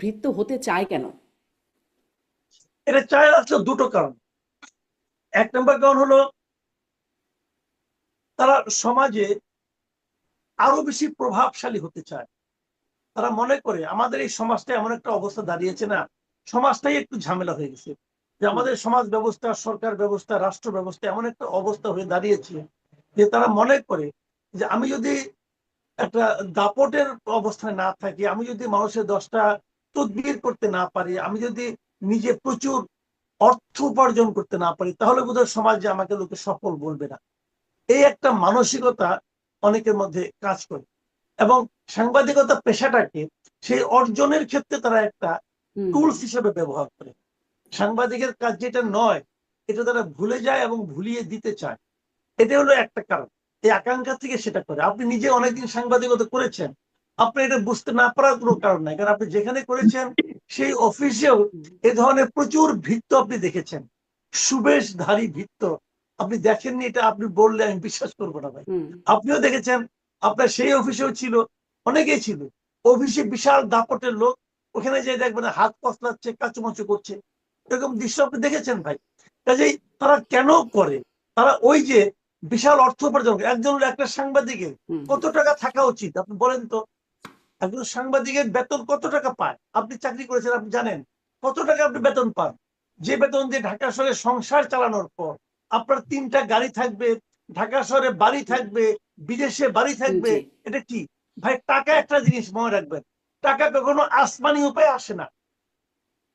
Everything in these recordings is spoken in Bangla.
ভৃত্য হতে চায় কেন? এটা চায় আসলে দুটো কারণ। এক নম্বর কারণ হলো তারা সমাজে আরো বেশি প্রভাবশালী হতে চায়। তারা মনে করে আমাদের এই সমাজটা এমন একটা অবস্থা দাঁড়িয়েছে না, সমাজটাই একটু ঝামেলা হয়ে গেছে, যে আমাদের সমাজ ব্যবস্থা, সরকার ব্যবস্থা, রাষ্ট্র ব্যবস্থা এমন একটা অবস্থা হয়ে দাঁড়িয়েছে যে তারা মনে করে যে আমি যদি একটা দাপটের অবস্থায় না থাকি, আমি যদি মানুষের 10টা তদবির করতে না পারি, আমি যদি নিজে প্রচুর অর্থ উপার্জন করতে না পারি, তাহলে বোধহয় সমাজে আমাকে লোকে সফল বলবে না। এই একটা মানসিকতা অনেকের মধ্যে কাজ করে, এবং সাংবাদিকতা পেশাটাকে সেই অর্জনের ক্ষেত্রে তারা একটা টুলস হিসেবে ব্যবহার করে। সাংবাদিকের কাজ যেটা নয়, এটা তারা ভুলে যায় এবং ভুলিয়ে দিতে চায়। এটা হলো একটা কারণ। এই আকাঙ্ক্ষা থেকে সেটা করে। আপনি নিজে অনেকদিন সাংবাদিকতা করেছেন, আপনি এটা বুঝতে না পারার কোনো কারণ নাই, কারণ আপনি যেখানে করেছেন সেই অফিসেও এ ধরনের প্রচুর ভৃত্য আপনি দেখেছেন, সুবেশধারী ভৃত্য। আপনি দেখেননি এটা আপনি বললে আমি বিশ্বাস করবো না ভাই। আপনিও দেখেছেন, আপনার সেই অফিসেও ছিল, অনেকেই ছিল। অফিসে বিশাল দাপটের লোক, ওখানে যে দেখবেন হাত কসলাচ্ছে, কাচুমাচু করছে, এরকম দৃশ্য আপনি দেখেছেন ভাই। কাজেই তারা কেন করে? তারা ওই যে বিশাল অর্থ উপার্জন, একটা সাংবাদিকের কত টাকা থাকা উচিত আপনি বলেন তো? একজন সাংবাদিকের বেতন কত টাকা পায়? আপনি চাকরি করেছেন, আপনি জানেন কত টাকা আপনি বেতন পান। যে বেতন দিয়ে ঢাকা শহরে সংসার চালানোর পর আপনার 3টা গাড়ি থাকবে, ঢাকা শহরে বাড়ি থাকবে, বিদেশে বাড়ি থাকবে, এটা কি ভাই? টাকা একটা জিনিস মনে রাখবেন, টাকা কখনো আসমানি উপায়ে আসে না।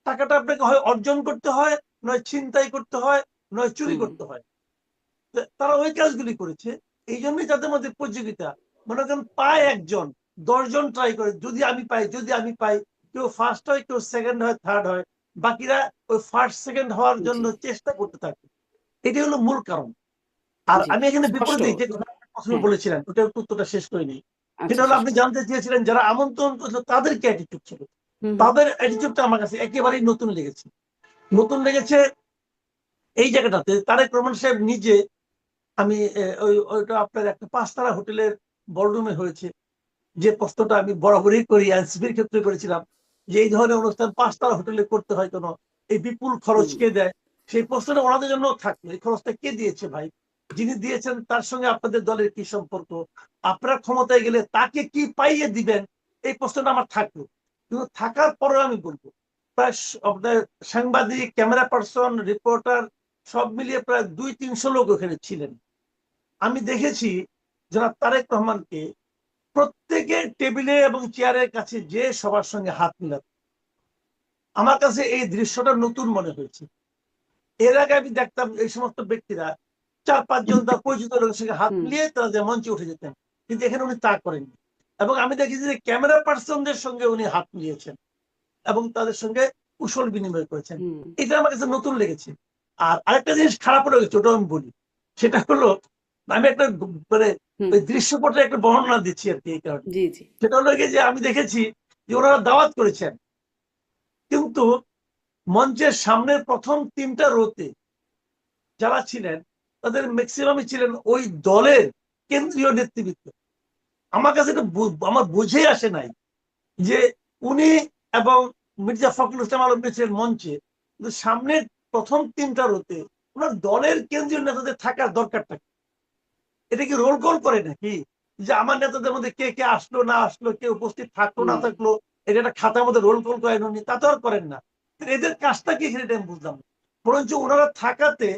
টাকাটা আপনাকে হয় অর্জন করতে হয়, নয় ছিনতাই করতে হয়, নয় চুরি করতে হয়। তারা ওই কাজগুলি করেছে। এই জন্যই তাদের মধ্যে প্রতিযোগিতা। মনে করেন পায় একজন, 10জন ট্রাই করে, যদি আমি পাই, যদি আমি পাই। কেউ ফার্স্ট হয়, কেউ সেকেন্ড হয়, থার্ড হয়, বাকিরা ওই ফার্স্ট সেকেন্ড হওয়ার জন্য চেষ্টা করতে থাকে। এটি হলো মূল কারণ। আর আমি এখানে স্পষ্ট। বিপরীতে যে কথা বলেছিলেন, ওটার উত্তরটা শেষ করিনি। সেটা আচ্ছা, হলো শেষ আপনি করুন। জানতে চেয়েছিলেন যারা আমন্ত্রণ করেছিল তাদের কি অ্যাটিটিউড ছিল। তাদের অ্যাটিটিউডটা আমার কাছে একেবারেই নতুন লেগেছে। নতুন লেগেছে এই জায়গাটাতে, তারেক রহমান সাহেব নিজে, আমি ওইটা আপনার একটা 5 তারা হোটেলের বড়রুমে হয়েছে, যে প্রশ্নটা আমি বরাবরই করি, এনসিপির ক্ষেত্রে করেছিলাম, যে এই ধরনের অনুষ্ঠান 5 তারা হোটেলে করতে হয় কেন, এই বিপুল খরচ কে দেয়? সেই প্রশ্নটা ওনাদের জন্য থাকলো, এই খরচটা কে দিয়েছে ভাই? যিনি দিয়েছেন তার সঙ্গে আপনাদের দলের কি সম্পর্ক? আপনারা ক্ষমতায় গেলে তাকে কি পাইয়ে দিবেন? এই প্রশ্নটা আমার থাকলো। কিন্তু থাকার পরেও আমি বলবো, প্রায় আপনার সাংবাদিক, ক্যামেরা পার্সন, রিপোর্টার সব মিলিয়ে প্রায় 200-300 লোক ওখানে ছিলেন। আমি দেখেছি যারা তারেক রহমানকে প্রত্যেকের টেবিলে এবং চেয়ারের কাছে যে সবার সঙ্গে হাত মিলাত। আমার কাছে এই দৃশ্যটা নতুন মনে হয়েছে। এর আগে আমি দেখতাম এই সমস্ত ব্যক্তিরা 4-5 জন তার পরিচিত লোকের সঙ্গে হাত মিলিয়ে তারা যে মঞ্চে উঠে যেতেন, কিন্তু এখানে উনি তা করেননি। এবং আমি দেখেছি যে ক্যামেরা পার্সনদের সঙ্গে উনি হাত মিলিয়েছেন এবং তাদের সঙ্গে কুশল বিনিময় করেছেন। এটা আমার কাছে নতুন লেগেছে। আর আরেকটা জিনিস খারাপ লেগেছে, ওটা আমি বলি। সেটা হলো, আমি একটা মানে ওই দৃশ্যপটের একটা বর্ণনা দিচ্ছি আর কি এই কারণে। সেটা হলো যে আমি দেখেছি যে ওনারা দাওয়াত করেছেন, কিন্তু মঞ্চের সামনের প্রথম 3টা রোতে যারা ছিলেন তাদের ম্যাক্সিমামই ছিলেন ওই দলের কেন্দ্রীয় নেতৃবৃন্দ। আমার কাছে এটা আমার বুঝে আসে নাই যে উনি এবং মির্জা ফখরুল ইসলাম আলমগীর ছিলেন মঞ্চে, কিন্তু সামনের প্রথম 3টা রোতে ওনার দলের কেন্দ্রীয় নেতাদের থাকার দরকারটা। এটা কি রোল কল করে নাকি, যে আমার নেতাদের মধ্যে কে কে আসলো না আসলো, কে উপস্থিত থাকলো না থাকলো, এটা একটা খাতার মধ্যে রোল কল করেন উনি? তা তো আর করেন না। এদের কাজটা কি এখানে আমি বুঝলাম না। বরঞ্চ ওনারা থাকাতে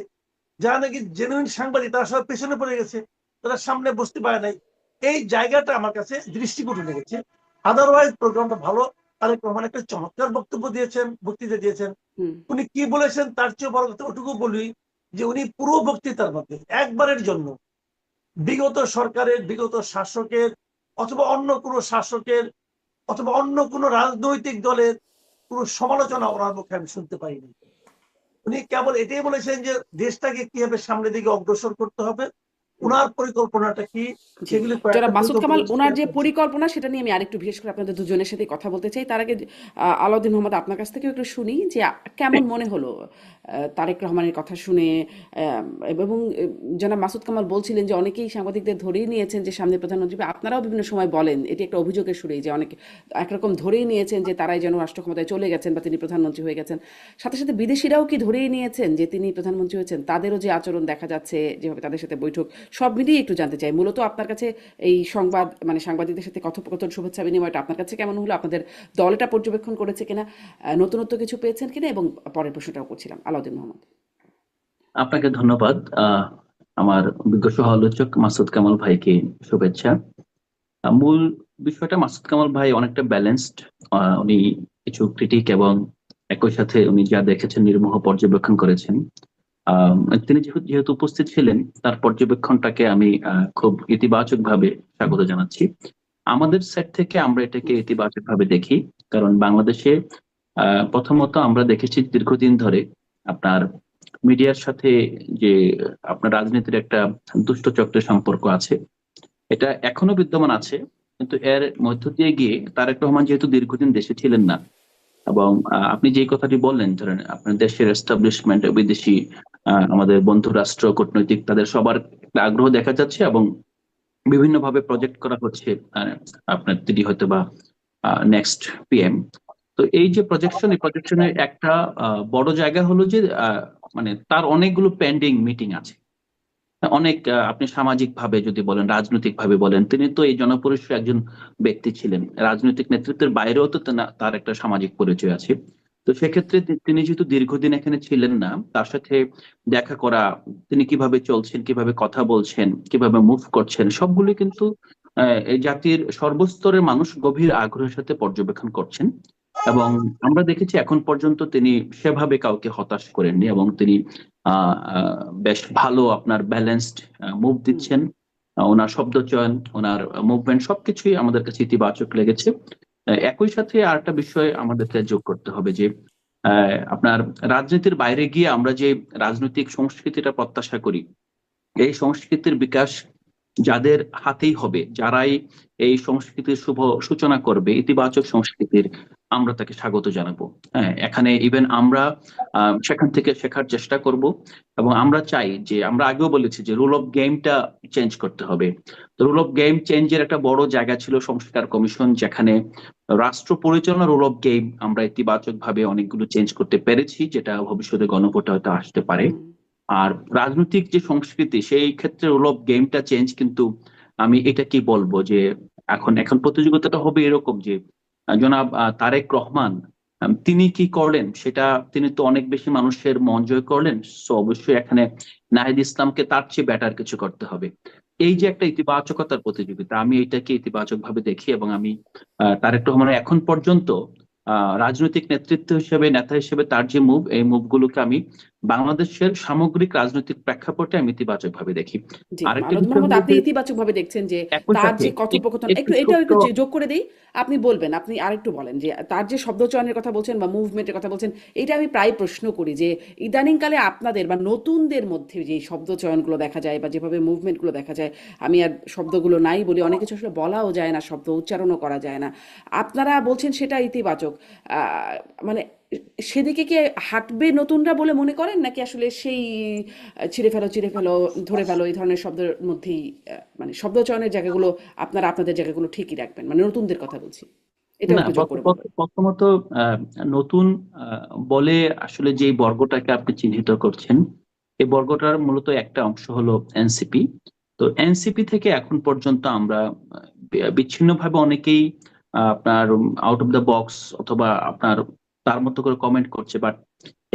যারা নাকি জেনুইন সাংবাদিক তারা সব পেছনে পড়ে গেছে, তারা সামনে বসতে পারে নাই। এই জায়গাটা আমার কাছে দৃষ্টিকটু লেগেছে। আদারওয়াইজ প্রোগ্রামটা ভালো। তারেক রহমান একটা চমৎকার বক্তব্য দিয়েছেন, বক্তৃতা দিয়েছেন। উনি কি বলেছেন তার চেয়ে বড় কথা ওটুকু বলি, যে উনি পুরো বক্তৃতার মধ্যে একবারের জন্য বিগত সরকারের, বিগত শাসকের, অথবা অন্য কোনো শাসকের, অথবা অন্য কোনো রাজনৈতিক দলের কোনো সমালোচনা ওনার মুখে আমি শুনতে পাইনি। উনি কেবল এটাই বলেছেন যে দেশটাকে কিভাবে সামনের দিকে অগ্রসর করতে হবে, ওনার পরিকল্পনাটা কি, সেগুলি যারা মাসুদ কামাল ওনার যে কয়েকটা। পরিকল্পনা সেটা নিয়ে আমি আরেকটু বিশেষ করে আপনাদের দুজনের সাথে কথা বলতে চাই। তার আগে আলাউদ্দিন মোহাম্মদ আপনার কাছ থেকে একটু শুনি যে কেমন মনে হলো তারেক রহমানের কথা শুনে। এবং জনাব মাসুদ কামাল বলছিলেন যে অনেকেই সাংবাদিকদের ধরেই নিয়েছেন যে সামনে প্রধানমন্ত্রী, আপনারাও বিভিন্ন সময় বলেন এটি একটা অভিযোগের সুরেই যে অনেকে একরকম ধরেই নিয়েছেন যে তারাই যেন রাষ্ট্র ক্ষমতায় চলে গেছেন বা তিনি প্রধানমন্ত্রী হয়ে গেছেন। সাথে সাথে বিদেশিরাও কি ধরেই নিয়েছেন যে তিনি প্রধানমন্ত্রী হয়েছেন, তাদেরও যে আচরণ দেখা যাচ্ছে, যেভাবে তাদের সাথে বৈঠক, সব মিলিয়ে একটু জানতে চাই। মূলত আপনার কাছে এই সংবাদ মানে সাংবাদিকদের সাথে কথোপকথন শুভেচ্ছা বিনিময়টা আপনার কাছে কেমন হলো, আপনাদের দল এটা পর্যবেক্ষণ করেছে কিনা, নতুনত্ব কিছু পেয়েছেন কিনা, এবং পরের প্রশ্নটাও করছিলাম আলাউদ্দিন মোহাম্মদ। আপনাকে ধন্যবাদ। আমার বিজ্ঞ সহ আলোচক মাসুদ কামাল ভাইকে শুভেচ্ছা। মূল বিষয়টা, মাসুদ কামাল ভাই অনেকটা ব্যালেন্সড। উনি কিছু ক্রিটিক এবং একই সাথে উনি যা দেখেছেন নির্মোহ পর্যবেক্ষণ করেছেন। তিনি যেহেতু উপস্থিত ছিলেন, তার পর্যবেক্ষণটাকে আমি খুব ইতিবাচক ভাবে স্বাগত জানাচ্ছি। আমাদের সেট থেকে আমরা এটাকে ইতিবাচক ভাবে দেখি, কারণ বাংলাদেশে প্রথমত আমরা দেখেছি দীর্ঘদিন ধরে আপনার মিডিয়ার সাথে যে আপনার রাজনীতির একটা দুষ্ট চক্রের সম্পর্ক আছে, এটা এখনো বিদ্যমান আছে। কিন্তু এর মধ্য দিয়ে গিয়ে তারেক রহমান যেহেতু দীর্ঘদিন দেশে ছিলেন না, এবং আপনি যে কথাটি বললেন, ধরেন আপনার দেশের এস্টাবলিশমেন্ট, বিদেশি আমাদের বন্ধু রাষ্ট্র, কূটনৈতিক, তাদের সবার একটা আগ্রহ দেখা যাচ্ছে এবং বিভিন্ন ভাবে প্রজেক্ট করা হচ্ছে আপনার তিনি হয়তো বা নেক্সট পিএম। তো এই যে প্রজেকশন, এই প্রজেকশনের একটা বড় জায়গা হলো যে মানে তার অনেকগুলো পেন্ডিং মিটিং আছে। অনেক আপনি সামাজিক ভাবে যদি বলেন, রাজনৈতিক ভাবে বলেন, তিনি তো এই জনপরিসর একজন ব্যক্তি ছিলেন। রাজনৈতিক নেতৃত্বের বাইরেও তো তার একটা সামাজিক পরিচয় আছে। তো সেক্ষেত্রে তিনি যেহেতু দীর্ঘদিন এখানে ছিলেন না, তার সাথে দেখা করা, তিনি কিভাবে চলছেন, কিভাবে কথা বলছেন, কিভাবে মুভ করছেন, সবগুলো কিন্তু এই জাতির সর্বস্তরের মানুষ গভীর আগ্রহের সাথে পর্যবেক্ষণ করছেন। এবং আমরা দেখেছি এখন পর্যন্ত তিনি সেভাবে কাউকে হতাশ করেননি, এবং তিনি বেশ ভালো আপনার ব্যালেন্সড মুভ দিচ্ছেন। ওনার শব্দ চয়ন, ওনার মুভমেন্ট সবকিছুই আমাদের কাছে ইতিবাচক লেগেছে। একই সাথে আরেকটা বিষয় আমাদেরকে যোগ করতে হবে যে আপনার রাজনীতির বাইরে গিয়ে আমরা যে রাজনৈতিক সংস্কৃতিটা প্রত্যাশা করি, এই সংস্কৃতির বিকাশ যাদের হাতেই হবে, যারাই এই সংস্কৃতির শুভ সূচনা করবে, ইতিবাচক সংস্কৃতির, আমরা তাকে স্বাগত জানাবো। হ্যাঁ, এখানে ইভেন আমরা সেখান থেকে শেখার চেষ্টা করব। এবং আমরা চাই যে, আমরা আগেও বলেছি যে রুল অফ গেমটা চেঞ্জ করতে হবে। তো রুল অফ গেম চেঞ্জের একটা বড় জায়গা ছিল সংস্কার কমিশন, যেখানে রাষ্ট্র পরিচালনা রুল অফ গেম আমরা ইতিবাচক ভাবে অনেকগুলো চেঞ্জ করতে পেরেছি, যেটা ভবিষ্যতে গণভোটে হয়তো আসতে পারে। আর রাজনৈতিক যে সংস্কৃতি, সেই ক্ষেত্রে রুল অফ গেমটা চেঞ্জ, কিন্তু আমি এটা কি বলবো যে এখন এখন প্রতিযোগিতাটা হবে এরকম যে জনাব তারেক রহমান তিনি কি করলেন, সেটা তিনি তো অনেক বেশি মানুষের মন জয় করলেন। সো অবশ্যই এখানে নাহিদ ইসলামকে তার চেয়ে বেটার কিছু করতে হবে। এই যে একটা ইতিবাচকতার প্রতিযোগিতা, আমি এটাকে ইতিবাচক ভাবে দেখি। এবং আমি তারেক রহমানের এখন পর্যন্ত রাজনৈতিক নেতৃত্ব হিসেবে, নেতা হিসেবে তার যে মুভ, এই মুভগুলোকে আমি বাংলাদেশের সামগ্রিক রাজনৈতিক প্রেক্ষাপটে আমি ইতিবাচক ভাবে দেখি। জি, আরেকটা আলাউদ্দিন বিষয় মোহাম্মদ, হলো আপনি যে ইতিবাচকভাবে দেখছেন যে একই তার সাথে যে কথোপকথন, একটু একটু এটাও ছোট্ট। একটু যোগ করে দেই, আপনি বলবেন, আপনি আরেকটু বলেন যে তার যে শব্দ চয়নের কথা বলছেন বা মুভমেন্টের কথা বলছেন, এটা আমি প্রায় প্রশ্ন করি যে ইদানিংকালে আপনাদের বা নতুনদের মধ্যে যে শব্দ চয়নগুলো দেখা যায় বা যেভাবে মুভমেন্টগুলো দেখা যায়, আমি আর শব্দগুলো নাই বলি, অনেক কিছু আসলে বলাও যায় না, শব্দ উচ্চারণও করা যায় না, আপনারা বলছেন সেটা ইতিবাচক। মানে সেদিকে কি হাঁটবে নতুনরা বলে মনে করেন, নাকি আসলে সেই ছিঁড়ে ফেলো চিড়ে ফেলো ধরে ফেলো এই ধরনের শব্দের মধ্যেই মানে শব্দ চয়নের জায়গাগুলো আপনারা আপনাদের জায়গাগুলো ঠিকই রাখবেন, মানে নতুনদের কথা বলছি, এটাও না, একটু যোগ করে বলবেন। প্রথমত আহ, নতুন বলে আসলে যে বর্গটাকে আপনি চিহ্নিত করছেন, এই বর্গটার মূলত একটা অংশ হলো এনসিপি। তো এনসিপি থেকে এখন পর্যন্ত আমরা বিচ্ছিন্নভাবে অনেকেই আপনার আউট অফ দ্য বক্স অথবা আপনার তার মতো করে কমেন্ট করছে, বাট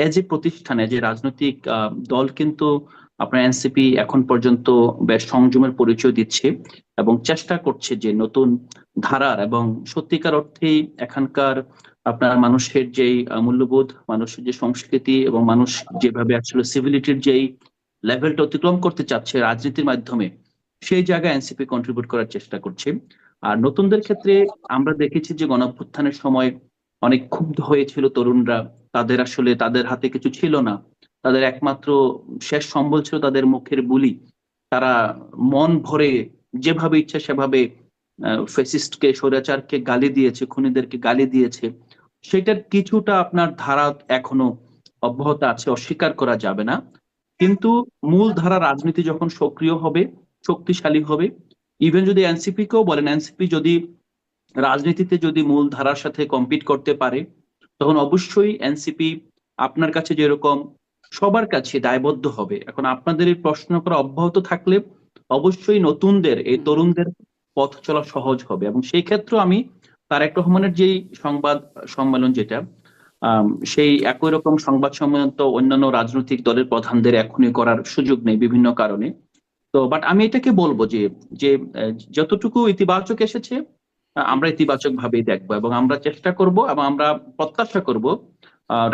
এজ এ প্রতিষ্ঠান, এজ এ রাজনৈতিক দল কিন্তু আপনার এনসিপি এখন পর্যন্ত বেশ সংযমের পরিচয় দিচ্ছে এবং চেষ্টা করছে যে নতুন ধারার এবং সত্যিকার অর্থেই এখানকার আপনার মানুষের যেই মূল্যবোধ, মানুষের যে সংস্কৃতি, এবং মানুষ যেভাবে আসলে সিভিলিটির যেই লেভেলটা অতিক্রম করতে চাচ্ছে রাজনীতির মাধ্যমে, সেই জায়গায় এনসিপি কন্ট্রিবিউট করার চেষ্টা করছে। আর নতুনদের ক্ষেত্রে আমরা দেখেছি যে গণঅভ্যুত্থানের সময় অনেক ক্ষুব্ধ হয়েছিল তরুণরা। তাদের আসলে তাদের হাতে কিছু ছিল না, তাদের একমাত্র শেষ সম্বল ছিল তাদের মুখের বুলি। তারা মন ভরে যেভাবে ইচ্ছা সেভাবে ফ্যাসিস্টকে, স্বৈরাচারকে গালি দিয়েছে, খুনিদেরকে গালি দিয়েছে, সেটার কিছুটা আপনার ধারা এখনো অব্যাহত আছে, অস্বীকার করা যাবে না। কিন্তু মূল ধারা রাজনীতি যখন সক্রিয় হবে, শক্তিশালী হবে, ইভেন যদি এনসিপি কেও বলেন, এনসিপি যদি রাজনীতিতে যদি মূল ধারার সাথে কম্পিট করতে পারে, তখন অবশ্যই এনসিপি আপনার কাছে যেরকম সবার কাছে দায়বদ্ধ হবে। এখন আপনাদের এই প্রশ্ন করা অব্যাহত থাকলে অবশ্যই নতুনদের, এই হুম, তরুণদের পথ চলা সহজ হবে। এবং সেই ক্ষেত্রে আমি তারেক রহমানের যেই সংবাদ সম্মেলন যেটা, সেই একই রকম সংবাদ সম্মেলন তো অন্যান্য রাজনৈতিক দলের প্রধানদের এখনই করার সুযোগ নেই বিভিন্ন কারণে। তো বাট আমি এটাকে বলবো যে যে যতটুকু ইতিবাচক এসেছে, হুম, আমরা ইতিবাচক ভাবেই দেখবো, এবং আমরা চেষ্টা করব এবং আমরা প্রত্যাশা করব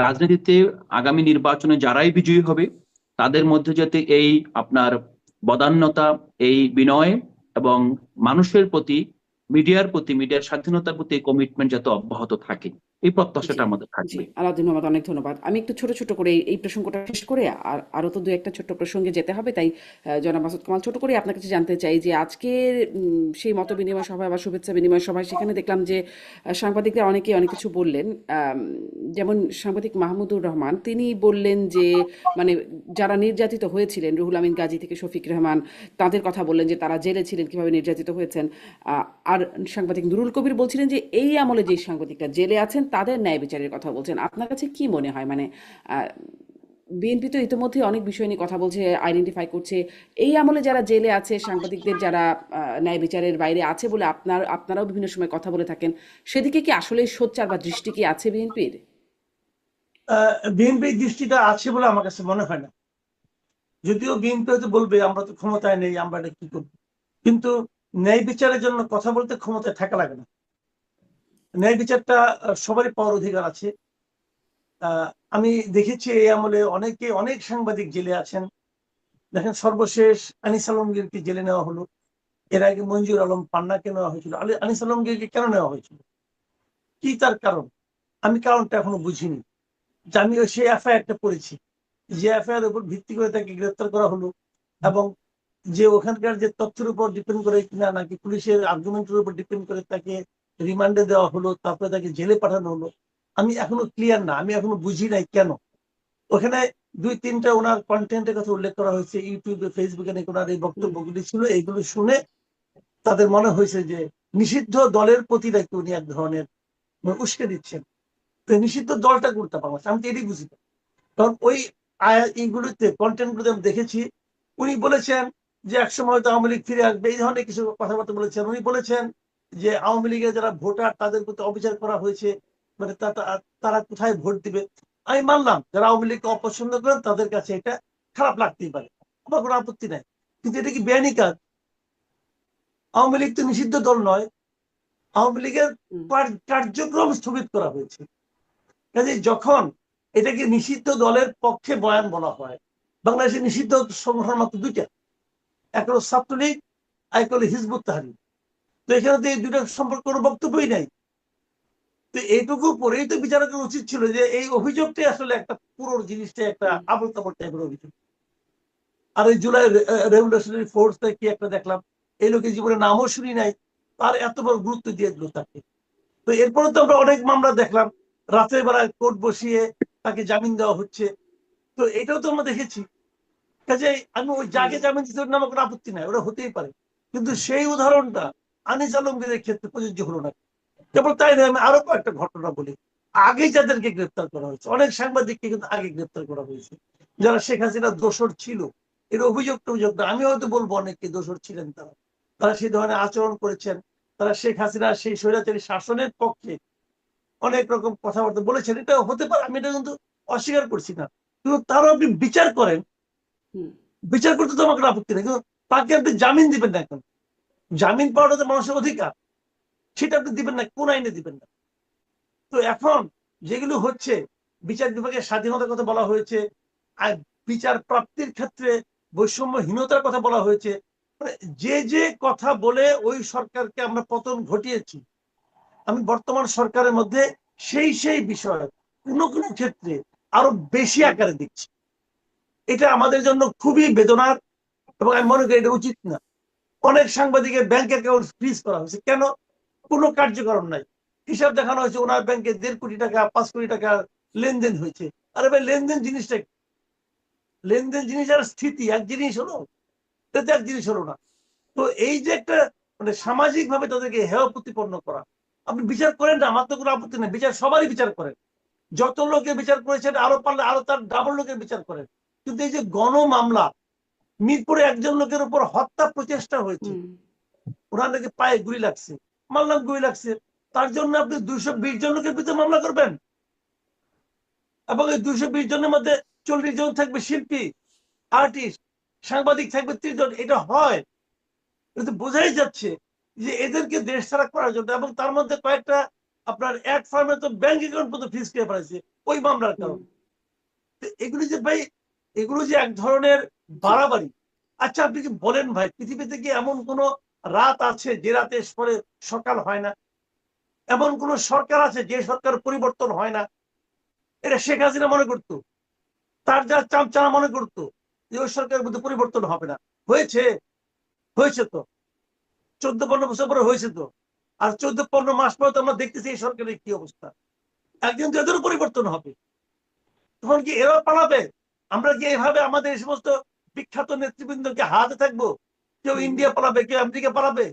রাজনীতিতে আগামী নির্বাচনে যারাই বিজয়ী হবে তাদের মধ্যে যাতে এই আপনার বদান্যতা, এই বিনয় এবং মানুষের প্রতি, মিডিয়ার প্রতি, মিডিয়ার স্বাধীনতার প্রতি কমিটমেন্ট যাতে অব্যাহত থাকে, এই জি, প্রত্যাশাটা আমাদের জি। থাকবে। আলাউদ্দিন মোহাম্মদ, অনেক ধন্যবাদ। আমি একটু ছোট, ছোট করে এই প্রসঙ্গটা শেষ করে আরো তো ২-১ টা ছোট্ট প্রসঙ্গে যেতে হবে। তাই জনাব মাসুদ কামাল, ছোট করে আপনার কাছে জানতে চাই যে আজকের সেই মতবিনিময় সভায় বা শুভেচ্ছা বিনিময় সভায় সেখানে দেখলাম যে সাংবাদিকরা অনেকেই অনেক কিছু বললেন। যেমন সাংবাদিক মাহমুদুর রহমান, তিনি বললেন যে মানে যারা নির্যাতিত হয়েছিলেন, রুহুল আমিন গাজী থেকে শফিক রেহমান, তাদের কথা বললেন যে তারা জেলে ছিলেন, কিভাবে নির্যাতিত হয়েছেন। আর সাংবাদিক নুরুল কবির বলছিলেন যে এই আমলে যে সাংবাদিকরা জেলে আছেন তাদের ন্যায় বিচারের কথা বলছেন। আপনার কাছে কি মনে হয়, মানে বিএনপি তো ইতিমধ্যে অনেক বিষয় নিয়ে কথা বলছে, আইডেন্টিফাই করছে, এই আমলে যারা জেলে আছে, সাংবাদিকদের যারা ন্যায় বিচারের বাইরে আছে বলে আপনারাও বিভিন্ন সময় কথা বলে থাকেন, সেদিকে কি আসলে সোচ্চার বা দৃষ্টি কি আছে বিএনপির? বিএনপির দৃষ্টিটা আছে বলে আমার কাছে মনে হয় না। যদিও বিএনপি হয়তো বলবে আমরা তো ক্ষমতায় নেই, আমরা এটা কি করবো, কিন্তু ন্যায় বিচারের জন্য কথা বলতে ক্ষমতায় থাকা লাগে না। ন্যায় বিচারটা সবারই পাওয়ার অধিকার আছে। আমি দেখেছি এই আমলে অনেক সাংবাদিক জেলে আছেন। দেখেন, সর্বশেষ আনিস আলমগীরকে জেলে নেওয়া হলো। এর আগে মঞ্জুর আলম পান্নাকে নেওয়া হয়েছিল। আনিস আলমগীরকে কেন নেওয়া হয়েছিল, কি তার কারণ? আমি কারণটা এখনো বুঝিনি। যে আমি সেই এফআইআরটা পড়েছি, যে এফআইআর উপর ভিত্তি করে তাকে গ্রেফতার করা হলো, এবং যে ওখানকার যে তথ্যের উপর ডিপেন্ড করে কিনা নাকি পুলিশের আর্গুমেন্টের উপর ডিপেন্ড করে তাকে রিমান্ডে দেওয়া হলো, তারপরে তাকে জেলে পাঠানো হলো, আমি এখনো ক্লিয়ার না, আমি এখনো বুঝি নাই কেন। ওখানে ২-৩টা ওনার কন্টেন্টের কথা উল্লেখ করা হয়েছে, ইউটিউবে, ফেসবুকে নাকি ওনার এই হুম, বক্তব্যগুলি ছিল। এইগুলো শুনে তাদের মনে হয়েছে যে নিষিদ্ধ দলের প্রতি নাকি উনি এক ধরনের উস্কে দিচ্ছেন। তো নিষিদ্ধ দলটা গুরুত্ব পাওয়া, আমি তো এটাই বুঝি না। কারণ ওই এইগুলোতে, কন্টেন্ট গুলোতে আমি দেখেছি উনি বলেছেন যে একসময় হয়তো আওয়ামী লীগ ফিরে আসবে, এই ধরনের কিছু কথাবার্তা বলেছেন। উনি বলেছেন যে আওয়ামী লীগের যারা ভোটার তাদের প্রতি অবিচার করা হয়েছে, মানে তারা কোথায় ভোট দিবে। আমি মানলাম যারা আওয়ামী লীগকে অপছন্দ করেন তাদের কাছে এটা খারাপ লাগতেই পারে, আমার কোনো আপত্তি নাই, কিন্তু এটা কি বেআইনি কাজ? আওয়ামী লীগ তো নিষিদ্ধ দল নয়, আওয়ামী লীগের হুম, কার্যক্রম স্থগিত করা হয়েছে। কাজে যখন এটাকে নিষিদ্ধ দলের পক্ষে বয়ান বলা হয়, বাংলাদেশে নিষিদ্ধ সংগঠন মাত্র ২টা, এক হলো ছাত্রলীগ, এক হলো হিজবুত তাহরির। তো এখানে তো এই দুইটার সম্পর্কে কোনো বক্তব্যই নাই। তো এইটুকু পরেই তো বিচারকের উচিত ছিল যে এই অভিযোগটাই আসলে একটা পুরো জিনিসটা একটা হুম, আবল তাবল টাইপের অভিযোগ। আর ওই জুলাই রেভলিউশনারি ফোর্স কি একটা দেখলাম, এই লোকের জীবনে নামও শুনি নাই, তার এত বড় গুরুত্ব দিয়ে দিল তাকে। তো এরপরে তো আমরা অনেক মামলা দেখলাম, রাতের বেলায় কোর্ট বসিয়ে তাকে জামিন দেওয়া হচ্ছে। তো এটাও তো আমরা দেখেছি। কাজে আমি ওই হুম, যাকে জামিন দিতে ওর নামে কোনো আপত্তি নাই, ওরা হতেই পারে, কিন্তু সেই উদাহরণটা আনিস আলমগীরের ক্ষেত্রে প্রযোজ্য হলো না। কেবল তাই নয়, আমি আরো কয়েকটা ঘটনা বলি। আগে যাদেরকে গ্রেপ্তার করা হয়েছে, অনেক সাংবাদিককে কিন্তু আগে গ্রেপ্তার করা হয়েছে, যারা শেখ হাসিনার দোসর ছিল। এর অভিযোগ না, আমি হয়তো বলবো অনেকে দোসর ছিলেন, তারা তারা সেই ধরনের আচরণ করেছেন, তারা শেখ হাসিনার সেই স্বৈরাচারী শাসনের পক্ষে অনেক রকম কথাবার্তা বলেছেন। এটা হতে পারে, আমি এটা কিন্তু অস্বীকার করছি না, কিন্তু তারও আপনি বিচার করেন, হুম, বিচার করতে তো আমার কোনো আপত্তি নেই, কিন্তু তাকে আপনি জামিন দিবেন না। এখন জামিন পাওয়াটা তো মানুষের অধিকার, সেটা আপনি দিবেন না, কোন আইনে দিবেন না। তো এখন যেগুলো হচ্ছে, বিচার বিভাগের স্বাধীনতার কথা বলা হয়েছে, আর বিচার প্রাপ্তির ক্ষেত্রে বৈষম্যহীনতার কথা বলা হয়েছে, মানে যে কথা বলে ওই সরকারকে আমরা পতন ঘটিয়েছি, আমি বর্তমান সরকারের মধ্যে সেই বিষয় কোনো ক্ষেত্রে আরো বেশি হুম, আকারে দেখছি। এটা আমাদের জন্য খুবই বেদনার, এবং আমি মনে করি এটা উচিত না। অনেক সাংবাদিকের ব্যাংক অ্যাকাউন্ট ফ্রিজ করা হয়েছে, কেন? কোনো কার্যক্রম নাই, হিসাব দেখানো হয়েছে ওনার ব্যাংকে 1.5 কোটি টাকা 5 কোটি টাকা লেনদেন হয়েছে। আরে ভাই, লেনদেন জিনিসটা কি? লেনদেন জিনিস আর স্থিতি এক জিনিস হলো? এটা তো এক জিনিস হলো না। তো এই যে একটা মানে সামাজিক ভাবে তাদেরকে হেয় প্রতিপন্ন করা, আপনি বিচার করেন না, আমার তো কোনো আপত্তি নেই, বিচার সবারই বিচার করেন, যত লোকে বিচার করেছেন আরো পারলে আরো তার ডাবল লোকের বিচার করেন। কিন্তু এই যে গণ মামলা, মিরপুরে একজন লোকের উপর হত্যা প্রচেষ্টা হয়েছে, ওনার নাকি পায়ে গুলি লাগছে, মানলাম গুলি লাগছে, তার জন্য আপনি 220 জন লোকের বিরুদ্ধে মামলা করবেন? এবং এই 220 জনের মধ্যে 40 জন থাকবে শিল্পী, আর্টিস্ট, সাংবাদিক থাকবে 30 জন। এটা হয়? কিন্তু বোঝাই যাচ্ছে যে এদেরকে দেশ ছাড়া করার জন্য, এবং তার মধ্যে কয়েকটা আপনার এক ফার্মে তো ব্যাংক অ্যাকাউন্ট পর্যন্ত ফ্রিজ করে ফেলেছে ওই মামলার কারণে। এগুলি যে ভাই, এগুলো যে এক ধরনের বাড়াবাড়ি। আচ্ছা, আপনি কি বলেন ভাই, পৃথিবীতে কি এমন কোন রাত আছে যে রাতে পরে সকাল হয় না? এমন কোন সরকার আছে যে সরকার পরিবর্তন হয় না? এটা শেখ হাসিনা মনে করতো, তার যা চামচারা মনে করতো যে ওই সরকারের মধ্যে পরিবর্তন হবে না। হয়েছে? হয়েছে তো, 14-15 বছর পরে হয়েছে তো। আর 14-15 মাস পরে তো আমরা দেখতেছি এই সরকারের কি অবস্থা। একদিন তো এদেরও পরিবর্তন হবে, তখন কি এরা পালাবে? আমরা কি এইভাবে আমাদের এই সমস্ত বিখ্যাত নেতৃবৃন্দকে হারাতে থাকবো? কেউ ইন্ডিয়া পালাবে, কেউ আমেরিকা পালাবে,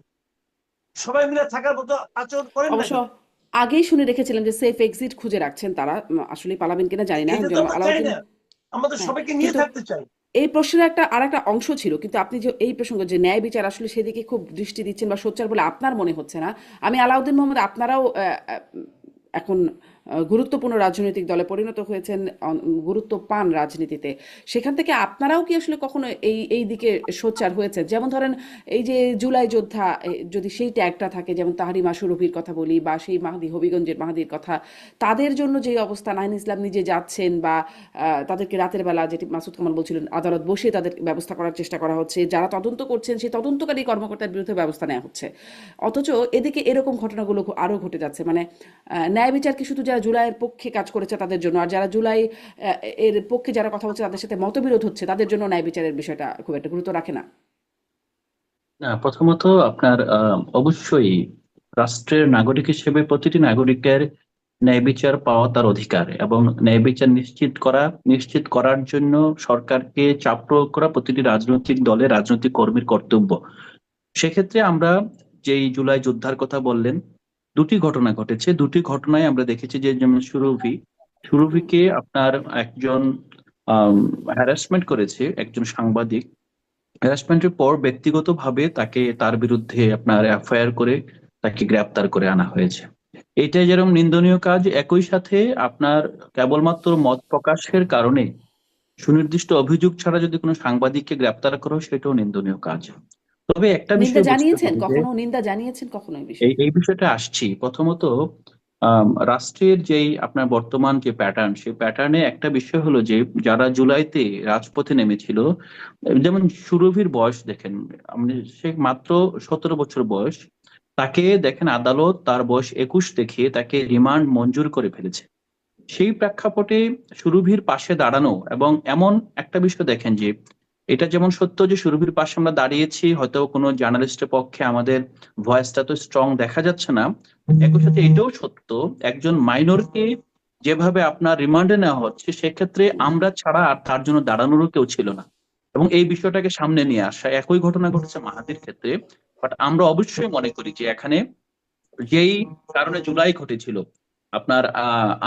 সবাই মিলে থাকার মতো আচরণ করেন না অবশ্য কেন? আগেই শুনে রেখেছিলেন যে সেফ এক্সিট খুঁজে রাখছেন তারা। আসলে পালাবেন কিনা জানি না। এটা তো জনাব আমরা চাই আলাউদ্দিন, না, আমরা তো হ্যাঁ, সবাইকে নিয়ে কিন্তু থাকতে চাই। এই প্রশ্নের আরেকটা অংশ ছিল, কিন্তু আপনি যে এই প্রসঙ্গে যে ন্যায় বিচার আসলে সেদিকে খুব দৃষ্টি দিচ্ছেন বা সোচ্চার বলে আপনার মনে হচ্ছে না। আমি আলাউদ্দিন মোহাম্মদ, আপনারাও এখন গুরুত্বপূর্ণ রাজনৈতিক দলে পরিণত হয়েছেন, গুরুত্ব পান রাজনীতিতে। সেখান থেকে আপনারাও কি আসলে কখনো এই দিকে সোচ্চার হয়েছে? যেমন ধরেন এই যে জুলাই যোদ্ধা, যদি সেই ট্যাগটা থাকে, যেমন তাহরিমা সুরভির কথা বলি, বা সেই মাহাদি, হবিগঞ্জের মাহাদির কথা, তাদের জন্য যে অবস্থা, নাহিদ ইসলাম নিজে যাচ্ছেন, বা তাদেরকে রাতের বেলা, যেটি মাসুদ কামাল বলছিলেন, আদালত বসে তাদের ব্যবস্থা করার চেষ্টা করা হচ্ছে, যারা তদন্ত করছেন সেই তদন্তকারী কর্মকর্তার বিরুদ্ধে ব্যবস্থা নেওয়া হচ্ছে। অথচ এদিকে এরকম ঘটনাগুলো আরও ঘটে যাচ্ছে। মানে ন্যায় বিচার কি শুধু যারা জুলাইয়ের পক্ষে কাজ করেছে তাদের জন্য, আর যারা জুলাই এর পক্ষে যারা কথা বলছে তাদের সাথে মতবিরোধ হচ্ছে তাদের জন্য ন্যায় বিচারের বিষয়টা খুব একটা গুরুত্ব রাখে না? না, প্রথমত আপনার অবশ্যই রাষ্ট্রের নাগরিক হিসেবে প্রতিটি নাগরিকের ন্যায় বিচার পাওয়া তার অধিকার, এবং ন্যায় বিচার নিশ্চিত করার জন্য সরকারকে চাপ প্রয়োগ করা প্রতিটি রাজনৈতিক দলের রাজনৈতিক কর্মীর কর্তব্য। সেক্ষেত্রে আমরা যেই জুলাই যোদ্ধার কথা বললেন, দুটি ঘটনা ঘটেছে। দুটি ঘটনায় আমরা দেখেছি যে, যেমন সুরভিকে আপনার একজন হ্যারাসমেন্ট করেছে একজন সাংবাদিক। হ্যারাসমেন্টের পর ব্যক্তিগতভাবে তার বিরুদ্ধে আপনার এফআইআর করে তাকে গ্রেপ্তার করে আনা হয়েছে। এটাই যেরকম নিন্দনীয় কাজ, একই সাথে আপনার কেবলমাত্র মত প্রকাশের কারণে সুনির্দিষ্ট অভিযোগ ছাড়া যদি কোনো সাংবাদিককে গ্রেপ্তার করো, সেটাও নিন্দনীয় কাজ। তবে একটা নিন্দা বিষয় বুঝতে জানিয়েছেন হবে যে, কখনো? নিন্দা জানিয়েছেন কখনো এই এই বিষয়ে? এই বিষয়টা আসছি। প্রথমত রাষ্ট্রের যেই আপনার বর্তমান যে প্যাটার্ন, সেই প্যাটার্নে একটা বিষয় হলো যে, যারা জুলাইতে রাজপথে নেমেছিল, যেমন সুরভির বয়স দেখেন, সে মাত্র 17 বছর বয়স। তাকে দেখেন আদালত তার বয়স 21 দেখিয়ে তাকে রিমান্ড মঞ্জুর করে ফেলেছে। সেই প্রেক্ষাপটে সুরভির পাশে দাঁড়ানো, এবং এমন একটা বিষয় দেখেন যে, এটা যেমন সত্য যে সুরভির পাশে আমরা দাঁড়িয়েছি, হয়তো কোনো জার্নালিস্টের পক্ষে আমাদের ভয়েসটা তো স্ট্রং দেখা যাচ্ছে না, একই সাথে এটাও সত্য একজন মাইনরকে যেভাবে আপনার রিমান্ডে নেওয়া হচ্ছে, সেক্ষেত্রে আমরা ছাড়া আর তার জন্য দাঁড়ানোরও কেউ ছিল না। এবং এই বিষয়টাকে সামনে নিয়ে আসা, একই ঘটনা ঘটেছে মাহাদির ক্ষেত্রে। বাট আমরা অবশ্যই মনে করি যে, এখানে যেই কারণে জুলাই ঘটেছিল, আপনার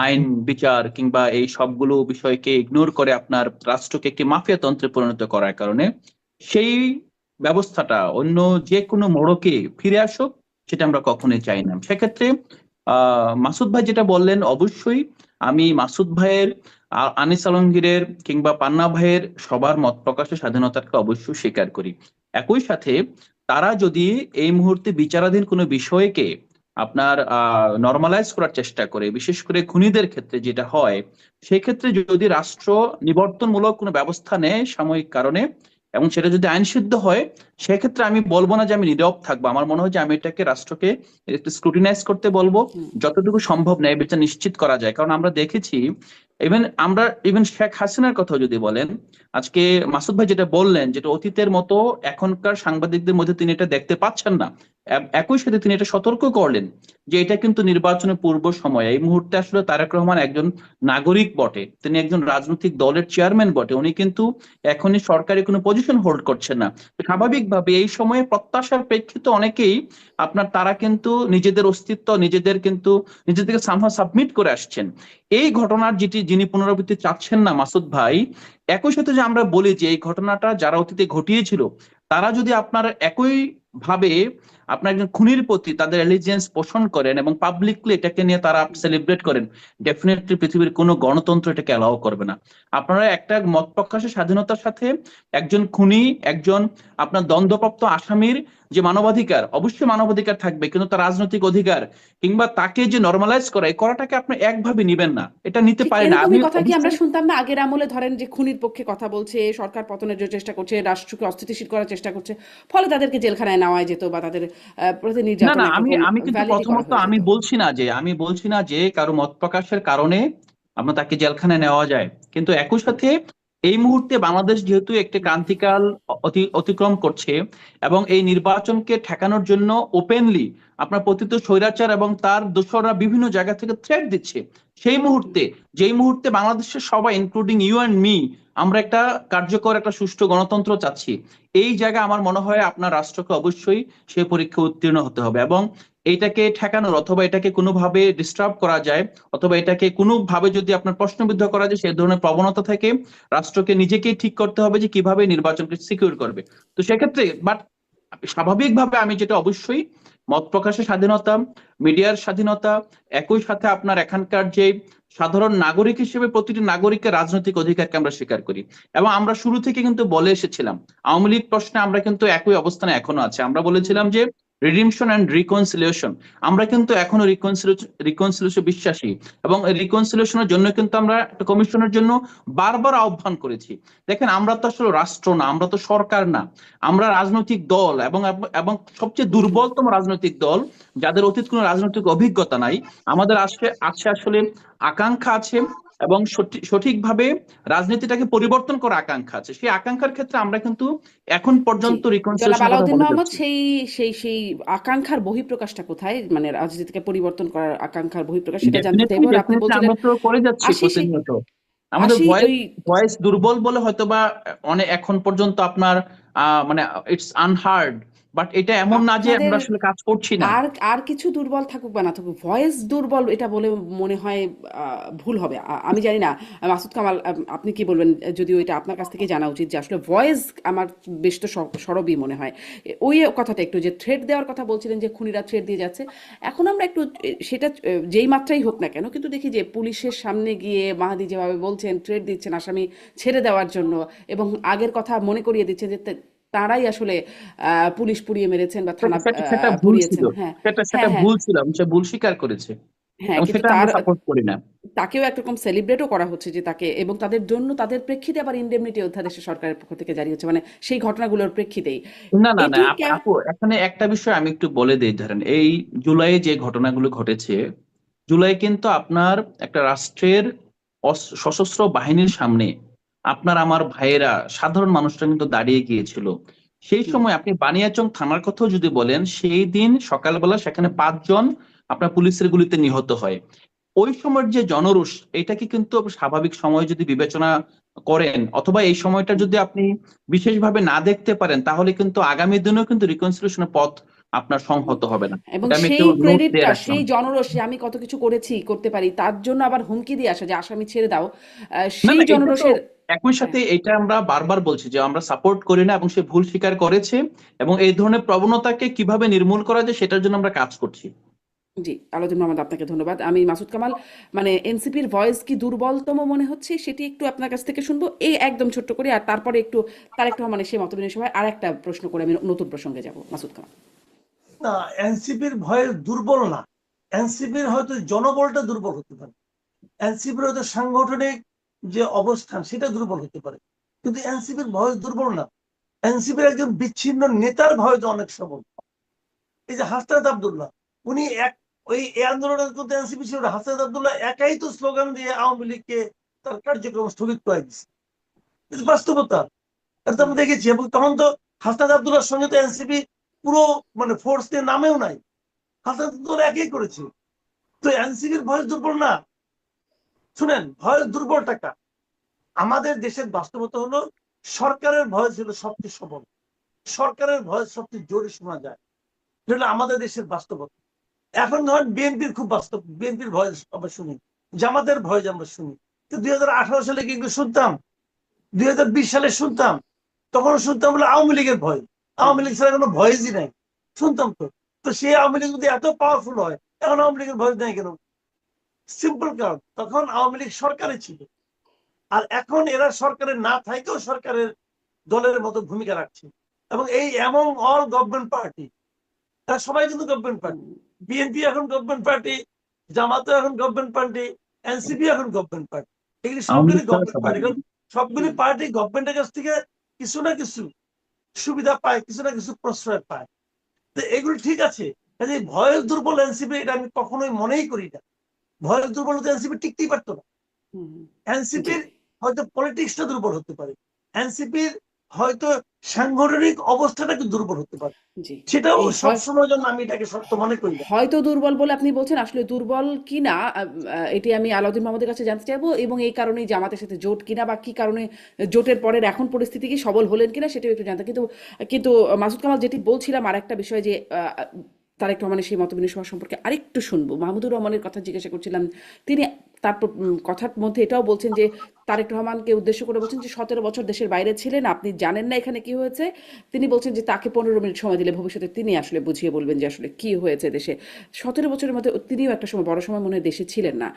আইন বিচার কিংবা এই সবগুলো বিষয়কে ইগনোর করে আপনার রাষ্ট্রকে একটি মাফিয়া তন্ত্রে পরিণত করার কারণে সেই ব্যবস্থাটা অন্য যে কোনো মোড়কে ফিরে আসুক, সেটা আমরা কখনোই চাই না। সেক্ষেত্রে মাসুদ ভাই যেটা বললেন, অবশ্যই আমি মাসুদ ভাইয়ের, আনিস আলমগীরের কিংবা পান্না ভাইয়ের সবার মত প্রকাশের স্বাধীনতাকে অবশ্যই স্বীকার করি। একই সাথে তারা যদি এই মুহূর্তে বিচারাধীন কোনো বিষয়কে আপনার নর্মালাইজ করার চেষ্টা করে, বিশেষ করে খুনিদের ক্ষেত্রে যেটা হয়, সেক্ষেত্রে যদি রাষ্ট্র নিবর্তনমূলক কোনো ব্যবস্থা নেয় সাময়িক কারণে, এবং সেটা যদি আইনসিদ্ধ হয়, সেক্ষেত্রে আমি বলবো না যে আমি নীরব থাকবো। আমার মনে হয় যে আমি এটাকে রাষ্ট্রকে একটু স্ক্রুটিনাইজ করতে বলবো, হুম। যতটুকু সম্ভব ন্যায় বিচার নিশ্চিত করা যায়। কারণ আমরা দেখেছি ইভেন শেখ হাসিনার কথা যদি বলেন, আজকে মাসুদ ভাই যেটা বললেন, যেটা অতীতের মতো এখনকার সাংবাদিকদের মধ্যে তিনি এটা দেখতে পাচ্ছেন না। একই সাথে তিনি এটা সতর্ক করলেন যে এটা কিন্তু নির্বাচনের পূর্ব সময়, এই মুহূর্তে আসলে তারেক রহমান একজন নাগরিক বটে, তিনি একজন রাজনৈতিক দলের চেয়ারম্যান বটে, উনি কিন্তু এখনই সরকারি কোনো পজিশন হোল্ড করছেন না। তো স্বাভাবিকভাবে এই সময়ে প্রত্যাশার প্রেক্ষিতে অনেকেই তারা কিন্তু নিজেদের অস্তিত্ব নিজেদেরকে সামহাও সাবমিট করে আসছেন। এই ঘটনার যিনি পুনরাবৃত্তি চাচ্ছেন না মাসুদ ভাই, একই সাথে যে আমরা বলি যে এই ঘটনাটা যারা অতীতে ঘটিয়েছিল তারা যদি আপনার একই ভাবে আপনার একজন খুনির প্রতি তাদের অ্যালিজিয়েন্স পোষণ করেন এবং পাবলিকলি এটাকে নিয়ে তারা সেলিব্রেট করেন, ডেফিনেটলি পৃথিবীর কোনো গণতন্ত্র এটাকে অ্যালাউ করবে না। আপনারা একটা মত প্রকাশের স্বাধীনতার সাথে একজন খুনি, একজন আপনার দণ্ডপ্রাপ্ত আসামির যে মানবাধিকার, অবশ্যই মানবাধিকার থাকবে, কিন্তু তার রাজনৈতিক অধিকার কিংবা তাকে যে নর্মালাইজ করা, এই করাটাকে আপনি একভাবে নিবেন না, এটা নিতে ঠিক পারে না। আমি এরকমই কথা কি আমরা অবশ্যই শুনতাম না আগের আমলে? ধরেন যে খুনির পক্ষে কথা বলছে, সরকার পতনের জন্য চেষ্টা করছে, রাষ্ট্রকে অস্থিতিশীল করার চেষ্টা করছে, ফলে তাদেরকে জেলখানায় নেওয়া যেত বা তাদের প্রতি না নির্যাতন না, আমি একরকম আমি কিন্তু ভ্যালিডি করা প্রথমত হয়ে যেত। আমি বলছি না যে কারো মত প্রকাশের কারণে আমরা তাকে জেলখানায় নেওয়া যায়, কিন্তু একই সাথে এই মুহূর্তে বাংলাদেশ যেহেতু একটি ক্রান্তিকাল অতিক্রম করছে এবং এই নির্বাচনকে ঠেকানোর জন্য ওপেনলি আপনার পতিত স্বৈরাচার এবং তার দোসররা বিভিন্ন জায়গা থেকে থ্রেট দিচ্ছে, সেই মুহূর্তে, যেই মুহূর্তে বাংলাদেশের সবাই ইনক্লুডিং ইউ অ্যান্ড মি আমরা একটা কার্যকর একটা সুষ্ঠু গণতন্ত্র চাচ্ছি, এই জায়গায় আমার মনে হয় আপনার রাষ্ট্রকে অবশ্যই সে পরীক্ষা উত্তীর্ণ হতে হবে। এবং এইটাকে ঠেকানোর অথবা এটাকে কোনোভাবে ডিস্টার্ব করা যায় অথবা এটাকে কোনোভাবে যদি আপনার প্রশ্নবিদ্ধ করা যায়, সেই ধরনের প্রবণতা থেকে রাষ্ট্রকে নিজেকেই ঠিক করতে হবে যে কিভাবে নির্বাচনকে সিকিউর করবে। তো সেক্ষেত্রে বাট স্বাভাবিকভাবে আমি যেটা অবশ্যই মত প্রকাশের স্বাধীনতা, মিডিয়ার স্বাধীনতা, একই সাথে আপনার এখানকার যে সাধারণ নাগরিক হিসেবে প্রতিটি নাগরিকের রাজনৈতিক অধিকারকে আমরা স্বীকার করি। এবং আমরা শুরু থেকে কিন্তু বলে এসেছিলাম, আওয়ামী লীগ প্রশ্নে আমরা কিন্তু একই অবস্থানে এখনো আছে, আমরা বলেছিলাম যে রিডিমশন অ্যান্ড রিকনসিলিয়েশন, আমরা কিন্তু এখনো রিকনসিলিয়েশন বিশ্বাসী এবং রিকনসিলিয়েশনের জন্য কিন্তু আমরা একটা কমিশনের জন্য বারবার আহ্বান করেছি। দেখেন, আমরা তো আসলে রাষ্ট্র না, আমরা তো সরকার না, আমরা রাজনৈতিক দল এবং এবং সবচেয়ে দুর্বলতম রাজনৈতিক দল, যাদের অতীত কোনো রাজনৈতিক অভিজ্ঞতা নাই। আমাদের আছে আসলে আকাঙ্ক্ষা আছে এবং সঠিকভাবে রাজনীতিটাকে পরিবর্তন করার আকাঙ্ক্ষা আছে। সেই আকাঙ্ক্ষার ক্ষেত্রে আমরা কিন্তু এখন জি, পর্যন্ত জনাব রিকনসিলিয়েশনের কথা আলাউদ্দিন বলে মোহাম্মদ, যাচ্ছি। সেই সেই সেই আকাঙ্ক্ষার বহিঃপ্রকাশটা কোথায়? মানে রাজনীতিকে পরিবর্তন করার আকাঙ্ক্ষার বহিঃপ্রকাশ, সেটা জানতে ডেফিনেটলি চাইবো। আর আপনি ডেফিনেটলি বলছিলেন আমরা তো করে যাচ্ছি আশি সেই প্রতিনিয়ত। আমাদের আশি ভয়েস ওই ভয়েস দুর্বল বলে হয়তোবা অনেক এখন পর্যন্ত আপনার মানে ইটস আনহার্ড, বাট এটা এমন না যে আপনাদের আমরা আসলে কাজ করছি না। আর আর কিছু দুর্বল থাকুক বা না থাকুক, ভয়েস দুর্বল এটা বলে মনে হয় ভুল হবে। আমি জানি না মাসুদ কামাল, আপনি কি বলবেন? যদিও এটা আপনার কাছ থেকে জানা উচিত যে আসলে ভয়েস আমার বেশ তো সরবই মনে হয়। ওই কথাটা একটু, যে থ্রেট দেওয়ার কথা বলছিলেন যে খুনিরা থ্রেট দিয়ে যাচ্ছে, এখন আমরা একটু সেটা যেই মাত্রাই হোক না কেন, কিন্তু দেখি যে পুলিশের সামনে গিয়ে মাহাদি যেভাবে বলছেন, থ্রেট দিচ্ছেন আসামি ছেড়ে দেওয়ার জন্য, এবং আগের কথা মনে করিয়ে দিচ্ছেন যে তারাই আসলে পুলিশ পুড়িয়ে মেরেছেন বা থানা সেটা সেটা ভুল ছিল, পুড়িয়েছেন। হ্যাঁ, সেটা সেটা হ্যাঁ, হ্যাঁ, ভুল ছিল এবং সে ভুল স্বীকার করেছে হ্যাঁ, এবং কিন্তু সেটা আমরা সাপোর্ট করি না। তাকেও একরকম সেলিব্রেটও করা হচ্ছে যে তাকে, এবং তাদের জন্য তাদের প্রেক্ষিতে আবার ইন্ডেমনিটি অধ্যাদেশ সরকারের পক্ষ থেকে জারি হচ্ছে, মানে সেই ঘটনাগুলোর প্রেক্ষিতেই না না না, এটি আপু এখানে একটা বিষয় আমি একটু বলে দিই। ধরেন এই জুলাইয়ে যে ঘটনাগুলো ঘটেছে, জুলাই কিন্তু আপনার একটা রাষ্ট্রের সশস্ত্র বাহিনীর সামনে আপনার আমার ভাইয়েরা সাধারণ মানুষরা কিন্তু দাঁড়িয়ে গিয়েছিল। সেই হুম, সময় আপনি বানিয়াচং থানার কথাও যদি বলেন, সেই দিন সকালবেলা সেখানে 5 জন আপনার পুলিশের গুলিতে নিহত হয়। ওই সময়ের যে জনরোষ, এটাকে কিন্তু স্বাভাবিক সময় যদি বিবেচনা করেন অথবা এই সময়টা হুম। যদি আপনি বিশেষভাবে না দেখতে পারেন, তাহলে কিন্তু আগামী দিনেও কিন্তু রিকনসিলিয়েশনের পথ আপনার সংহত হবে না। এবং এটা আমি একটু সেই নোট দিয়ে ক্রেডিটটা, রাখলাম। সেই জনরোষে আমি কত কিছু করেছি, করতে পারি, তার জন্য আবার হুমকি দিয়ে আসা যে আসামি ছেড়ে দাও, না সেই না, এটা তো জনরোষের। একই হ্যাঁ, সাথে এটা আমরা বারবার বলছি যে আমরা সাপোর্ট করি না এবং সে ভুল স্বীকার করেছে এবং এই ধরনের প্রবণতাকে কিভাবে নির্মূল করা যায় সেটার জন্য আমরা কাজ করছি। জি, আলাউদ্দিন মোহাম্মদ, আপনাকে ধন্যবাদ। আমি মাসুদ কামাল, মানে এনসিপির ভয়েস কি দুর্বলতম মনে হচ্ছে সেটি একটু আপনার কাছ থেকে শুনবো, এই একদম ছোট্ট করে, আর তারপরে একটু তারেক রহমানের সেই মতবিনিময় সভায় আর একটা প্রশ্ন করে আমি নতুন প্রসঙ্গে যাব। মাসুদ কামাল। না, এনসিপির ভয়ে দুর্বল না, এনসিপির হয়তো জনবলটা দুর্বল হতে পারে, এনসিপির হয়তো সাংগঠনিক যে অবস্থান সেটা দুর্বল হতে পারে, কিন্তু এনসিপির ভয় দুর্বল না। এনসিপির একজন বিচ্ছিন্ন নেতার ভয় তো অনেক সবল। এই যে হাসনাত আব্দুল্লাহ, উনি ওই আন্দোলনের কিন্তু এনসিপি ছিল না, হাসনাত আব্দুল্লাহ একাই তো স্লোগান দিয়ে আওয়ামী লীগকে তার কার্যক্রম স্থগিত করে দিচ্ছে। কিন্তু বাস্তবতা এটা তো আমরা দেখেছি। এবং তখন তো হাসনাত আব্দুল্লাহর সঙ্গে তো এনসিপি পুরো মানে ফোর্স নিয়ে নামেও নাই, হাসনাত আব্দুল্লাহ একই করেছে। তো এনসিপির ভয়েস দুর্বল না। শুনেন, ভয়েস দুর্বল টাকা আমাদের দেশের বাস্তবতা হলো সরকারের ভয়েস হলো সবচেয়ে সবল, সরকারের ভয়েস সবচেয়ে জোরে শোনা যায়। এটা হলো আমাদের দেশের বাস্তবতা। এখন ধরেন বিএনপির খুব বাস্তব, বিএনপির ভয়েস আমরা শুনি, জামাতের ভয়েস আমরা শুনি। তো 2018 সালে কিন্তু শুনতাম, 2020 সালে শুনতাম, তখন শুনতাম বলে আওয়ামী লীগের ভয়। আওয়ামী লীগ ছাড়া কোনো ভয়েসই নাই, শুনতাম তো। তো সেই আওয়ামী লীগ যদি এত পাওয়ারফুল হয়, এখন আওয়ামী লীগের ভয়েস নাই কেন? সিম্পল কারণ তখন আওয়ামী লীগ সরকারে ছিল, আর এখন এরা সরকারে না থাকেও সরকারের দলের মতো ভূমিকা রাখছে। এবং এই এমন অল গভর্নমেন্ট পার্টি, তারা সবাই কিন্তু গভর্নমেন্ট পার্টি। বিএনপি এখন গভর্নমেন্ট পার্টি, জামাতও এখন গভর্নমেন্ট পার্টি, এনসিপি এখন গভর্নমেন্ট পার্টি। এগুলি আওয়ামী সবগুলি লীগ ছাড়া গভর্নমেন্ট সবাই। পার্টি, কারণ সবগুলি পার্টি গভর্নমেন্টের কাছ থেকে কিছু না কিছু সুবিধা পায়, কিছু না কিছু প্রশ্রয় পায়। তো এগুলো ঠিক আছে। কাজে ভয়েস দুর্বল এনসিপি এটা আমি কখনোই মনেই করি না। ভয়েস দুর্বল হতে এনসিপি টিকতেই পারতো না। জি এনসিপির হয়তো পলিটিক্সটা দুর্বল হতে পারে, এনসিপির হয়তো সাংগঠনিক অবস্থাটা একটু দুর্বল হতে পারে, জি সেটাও এই হয় সবসময় জন্য আমি এটাকে সত্য মনে করি না। হয়তো দুর্বল বলে আপনি বলছেন, আসলে দুর্বল কিনা এটি আমি আলাউদ্দিন মাহমুদের কাছে জানতে চাইবো, এবং এই কারণেই জামাতের সাথে জোট কিনা বা কি কারণে জোটের পরের এখন পরিস্থিতি কি সবল হলেন কিনা সেটাও একটু জানতে। কিন্তু কিন্তু মাসুদ কামাল, যেটি বলছিলাম আর একটা বিষয় যে তারেক রহমানের সেই মতবিনিময় সভা সম্পর্কে আরেকটু শুনবো। মাহমুদুর রহমানের কথা জিজ্ঞাসা করছিলাম, তিনি তার কথার মধ্যে এটাও বলছেন যে তারেক রহমানকে উদ্দেশ্য করে বলছেন যে 17 বছর দেশের বাইরে ছিলেন, আপনি জানেন না এখানে কি হয়েছে। তিনি বলছেন যে তাকে 15 মিনিট সময় দিলে ভবিষ্যতে তিনি আসলে বুঝিয়ে বলবেন যে আসলে কি হয়েছে দেশে। 17 বছরের মধ্যে তিনিও একটা সময়, বড় সময় মনে হয় দেশে ছিলেন না।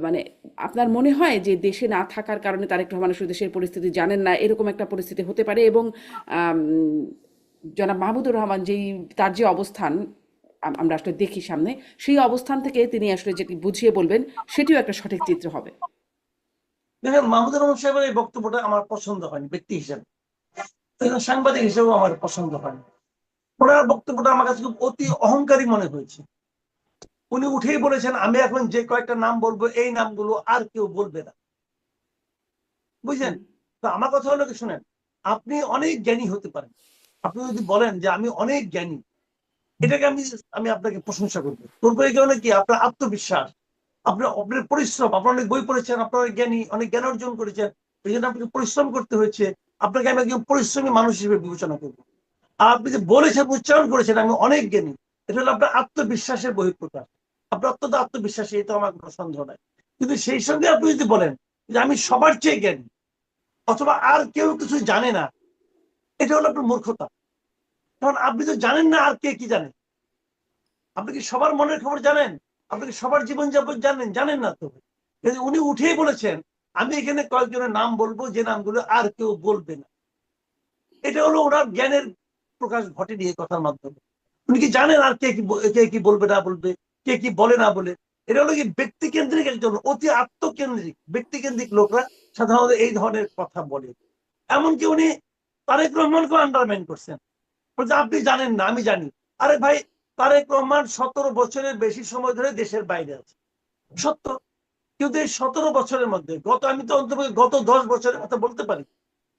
মানে আপনার মনে হয় যে দেশে না থাকার কারণে তারেক রহমান আসলে দেশের পরিস্থিতি জানেন না, এরকম একটা পরিস্থিতি হতে পারে? এবং আম, জনাব মাহমুদুর রহমান যেই তার যে অবস্থান আমরা আসলে দেখি সামনে, সেই অবস্থান থেকে তিনি আসলে যেটি বুঝিয়ে বলবেন সেটিও একটা সঠিক চিত্র হবে। দেখেন, মাহমুদুর রহমান সাহেবের এই বক্তব্যটা আমার পছন্দ হয়নি ব্যক্তি হিসেবে, সাংবাদিক হিসেবেও আমার পছন্দ হয়নি। ওনার বক্তব্যটা আমার কাছে খুব অতি অহংকারী মনে হয়েছে। উনি উঠেই বলেছেন আমি এখন যে কয়েকটা নাম বলবো এই নামগুলো আর কেউ বলবে না, বুঝলেন? হুম তো আমার কথা হলো কি, শুনেন, আপনি অনেক জ্ঞানী হতে পারেন, আপনি যদি বলেন যে আমি অনেক জ্ঞানী, এটাকে আমি আমি আপনাকে প্রশংসা করবো। করবো এই কারণে কি, আপনার আত্মবিশ্বাস, আপনার আপনার পরিশ্রম, আপনার অনেক বই পড়েছেন, আপনার অনেক জ্ঞানী, অনেক জ্ঞান অর্জন করেছেন, এই জন্য আপনাকে পরিশ্রম করতে হয়েছে। আপনাকে আমি একজন পরিশ্রমী মানুষ হিসেবে বিবেচনা করবো। আর আপনি যে বলেছেন, উচ্চারণ করেছেন আমি অনেক জ্ঞানী, এটা হলো আপনার আত্মবিশ্বাসের বহিঃপ্রকাশ। আপনার অত্যন্ত আত্মবিশ্বাসী, এটা আমার কোনো সন্দেহ নাই। কিন্তু সেই সঙ্গে আপনি যদি বলেন যে আমি সবার চেয়ে জ্ঞানী, অথবা আর কেউ কিছু জানে না, এটা হলো আপনার মূর্খতা। কারণ আপনি তো জানেন না আর কে কি জানে। আপনি কি সবার মনের খবর জানেন? আপনি কি সবার জীবনযাপন জানেন? জানেন না তো। উনি উঠেই বলেছেন আমি এখানে কয়েকজনের নাম বলবো যে নামগুলো আর কেউ বলবে না। এটা হলো ওনার জ্ঞানের প্রকাশ ঘটেনি এই কথার মাধ্যমে। উনি কি জানেন আর কে কি বলবে না বলবে, কে কি বলে না বলে? এটা হলো কি ব্যক্তি কেন্দ্রিক একজন, অতি আত্মকেন্দ্রিক ব্যক্তি কেন্দ্রিক লোকরা সাধারণত এই ধরনের কথা বলে। এমনকি উনি তারেক রহমানকে আন্ডারমাইন করছেন, বলছে আপনি জানেন না আমি জানি। আরে ভাই, তারেক রহমান 17 বছরের বেশি সময় ধরে দেশের বাইরে আছে, সত্য। কিন্তু এই 17 বছরের মধ্যে আমি তো অন্তত গত 10 বছরের কথা বলতে পারি।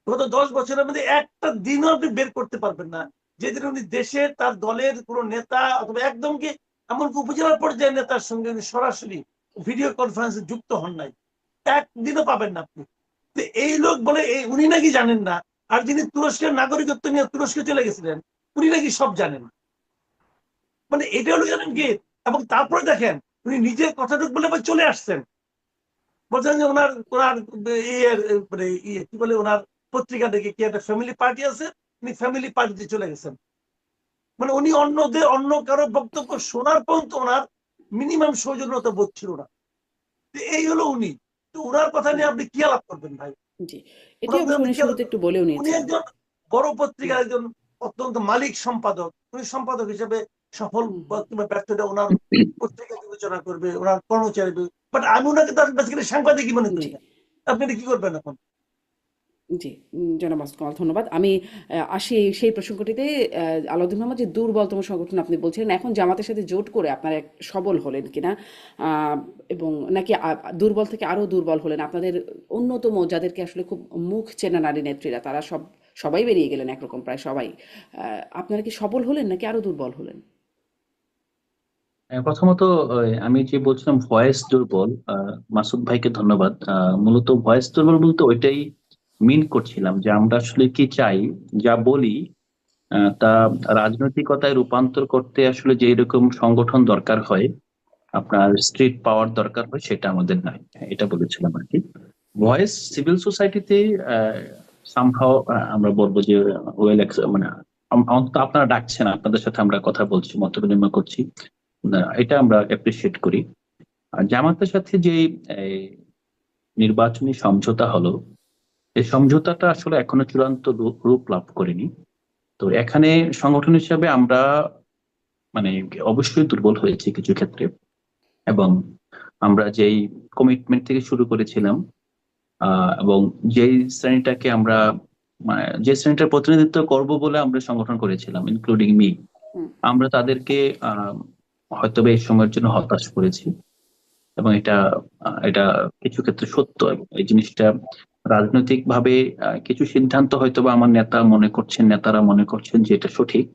গত 10 বছরের মধ্যে একটা দিনও আপনি বের করতে পারবেন না যেদিন উনি দেশের তার দলের কোনো নেতা অথবা একদম কি এমনকি উপজেলা পর্যায়ের নেতার সঙ্গে উনি সরাসরি ভিডিও কনফারেন্সে যুক্ত হন নাই। একদিনও পাবেন না আপনি। তো এই লোক বলে উনি নাকি জানেন না, আর যিনি তুরস্কের নাগরিকত্ব নিয়ে তুরস্কে চলে গেছিলেন উনি নাকি সব জানেন। মানে এটা হলো জানেন কি। এবং তারপরে দেখেন উনি নিজের কথাটুকু বলে আবার চলে আসছেন, বলছেন যে ওনার ওনার ইয়ের মানে ইয়ে কি বলে ওনার পত্রিকা দেখে কি একটা ফ্যামিলি পার্টি আছে, উনি ফ্যামিলি পার্টিতে চলে গেছেন। মানে উনি অন্য কারো বক্তব্য শোনার পর্যন্ত ওনার মিনিমাম সৌজন্যতা বোধ ছিল না। এই হলো উনি। তো ওনার কথা নিয়ে আপনি কি আলাপ করবেন ভাই? জি, এটি ওনার কথা অবশ্য আপনি উনি কি আলাপ শুরুতে একটু করবেন? বলেও উনি নিয়েছেন। একজন বড় পত্রিকার একজন অত্যন্ত মালিক সম্পাদক। উনি সম্পাদক হিসেবে সফল হুম কিংবা ব্যর্থটা ওনার পত্রিকা বিবেচনা করবে, ওনার কর্মচারী। বাট আমি ওনাকে তার বেসিক্যালি সাংবাদিকই মনে করি জি না। আপনি এটা কি করবেন এখন? জি, জনাব মাসুদ কামাল, ধন্যবাদ। আমি আসি সেই প্রসঙ্গটিতে। আলাউদ্দিন মোহাম্মদ যে দুর্বলতম সংগঠন আপনি বলছিলেন, এখন জামাতের সাথে জোট করে আপনারা এক সবল হলেন কিনা, এবং নাকি দুর্বল থেকে আরো দুর্বল হলেন? আপনাদের অন্যতম যাদেরকে আসলে খুব মুখ চেনা নারী নেত্রীরা, তারা সবাই বেরিয়ে গেলেন একরকম, প্রায় সবাই। আপনারা কি সবল হলেন নাকি আরো দুর্বল হলেন? প্রথমত আমি যে বলছিলাম ভয়েস দুর্বল, মাসুদ ভাইকে ধন্যবাদ। মূলত ভয়েস দুর্বল বলতে ওইটাই মিন করছিলাম যে আমরা আসলে কি চাই, যা বলি তা রাজনৈতিকতায় রূপান্তর করতে আসলে যে এরকম সংগঠন দরকার হয়, আপনার স্ট্রিট পাওয়ার দরকার হয়, সেটা আমাদের নাই। এটা বলেছিলাম আর কি। ভয়েস সিভিল সোসাইটিতে সামহাও আমরা বলবো যে ওয়েল, মানে অন্তত আপনারা ডাকছেন, আপনাদের সাথে আমরা কথা বলছি, মত বিনিময় করছি, এটা আমরা অ্যাপ্রিসিয়েট করি। আর জামাতের সাথে যে এই, নির্বাচনী সমঝোতা হলো, এই সমঝোতাটা আসলে এখনো চূড়ান্ত রূপ লাভ করেনি। তো এখানে সংগঠন হিসেবে আমরা মানে অবশ্যই দুর্বল হয়েছি কিছু ক্ষেত্রে, এবং আমরা যেই কমিটমেন্ট থেকে শুরু করেছিলাম, এবং যেই শ্রেণীটাকে আমরা যে শ্রেণীটার প্রতিনিধিত্ব করব বলে আমরা সংগঠন করেছিলাম, ইনক্লুডিং মি, হুম। আমরা তাদেরকে হয়তো এই সময়ের জন্য হতাশ করেছি। এবং এটা কিছু ক্ষেত্রে সত্য, এবং এই জিনিসটা রাজনৈতিক ভাবে কিছু সিদ্ধান্ত হয়তো বা আমার নেতারা মনে করছেন যে এটা সঠিক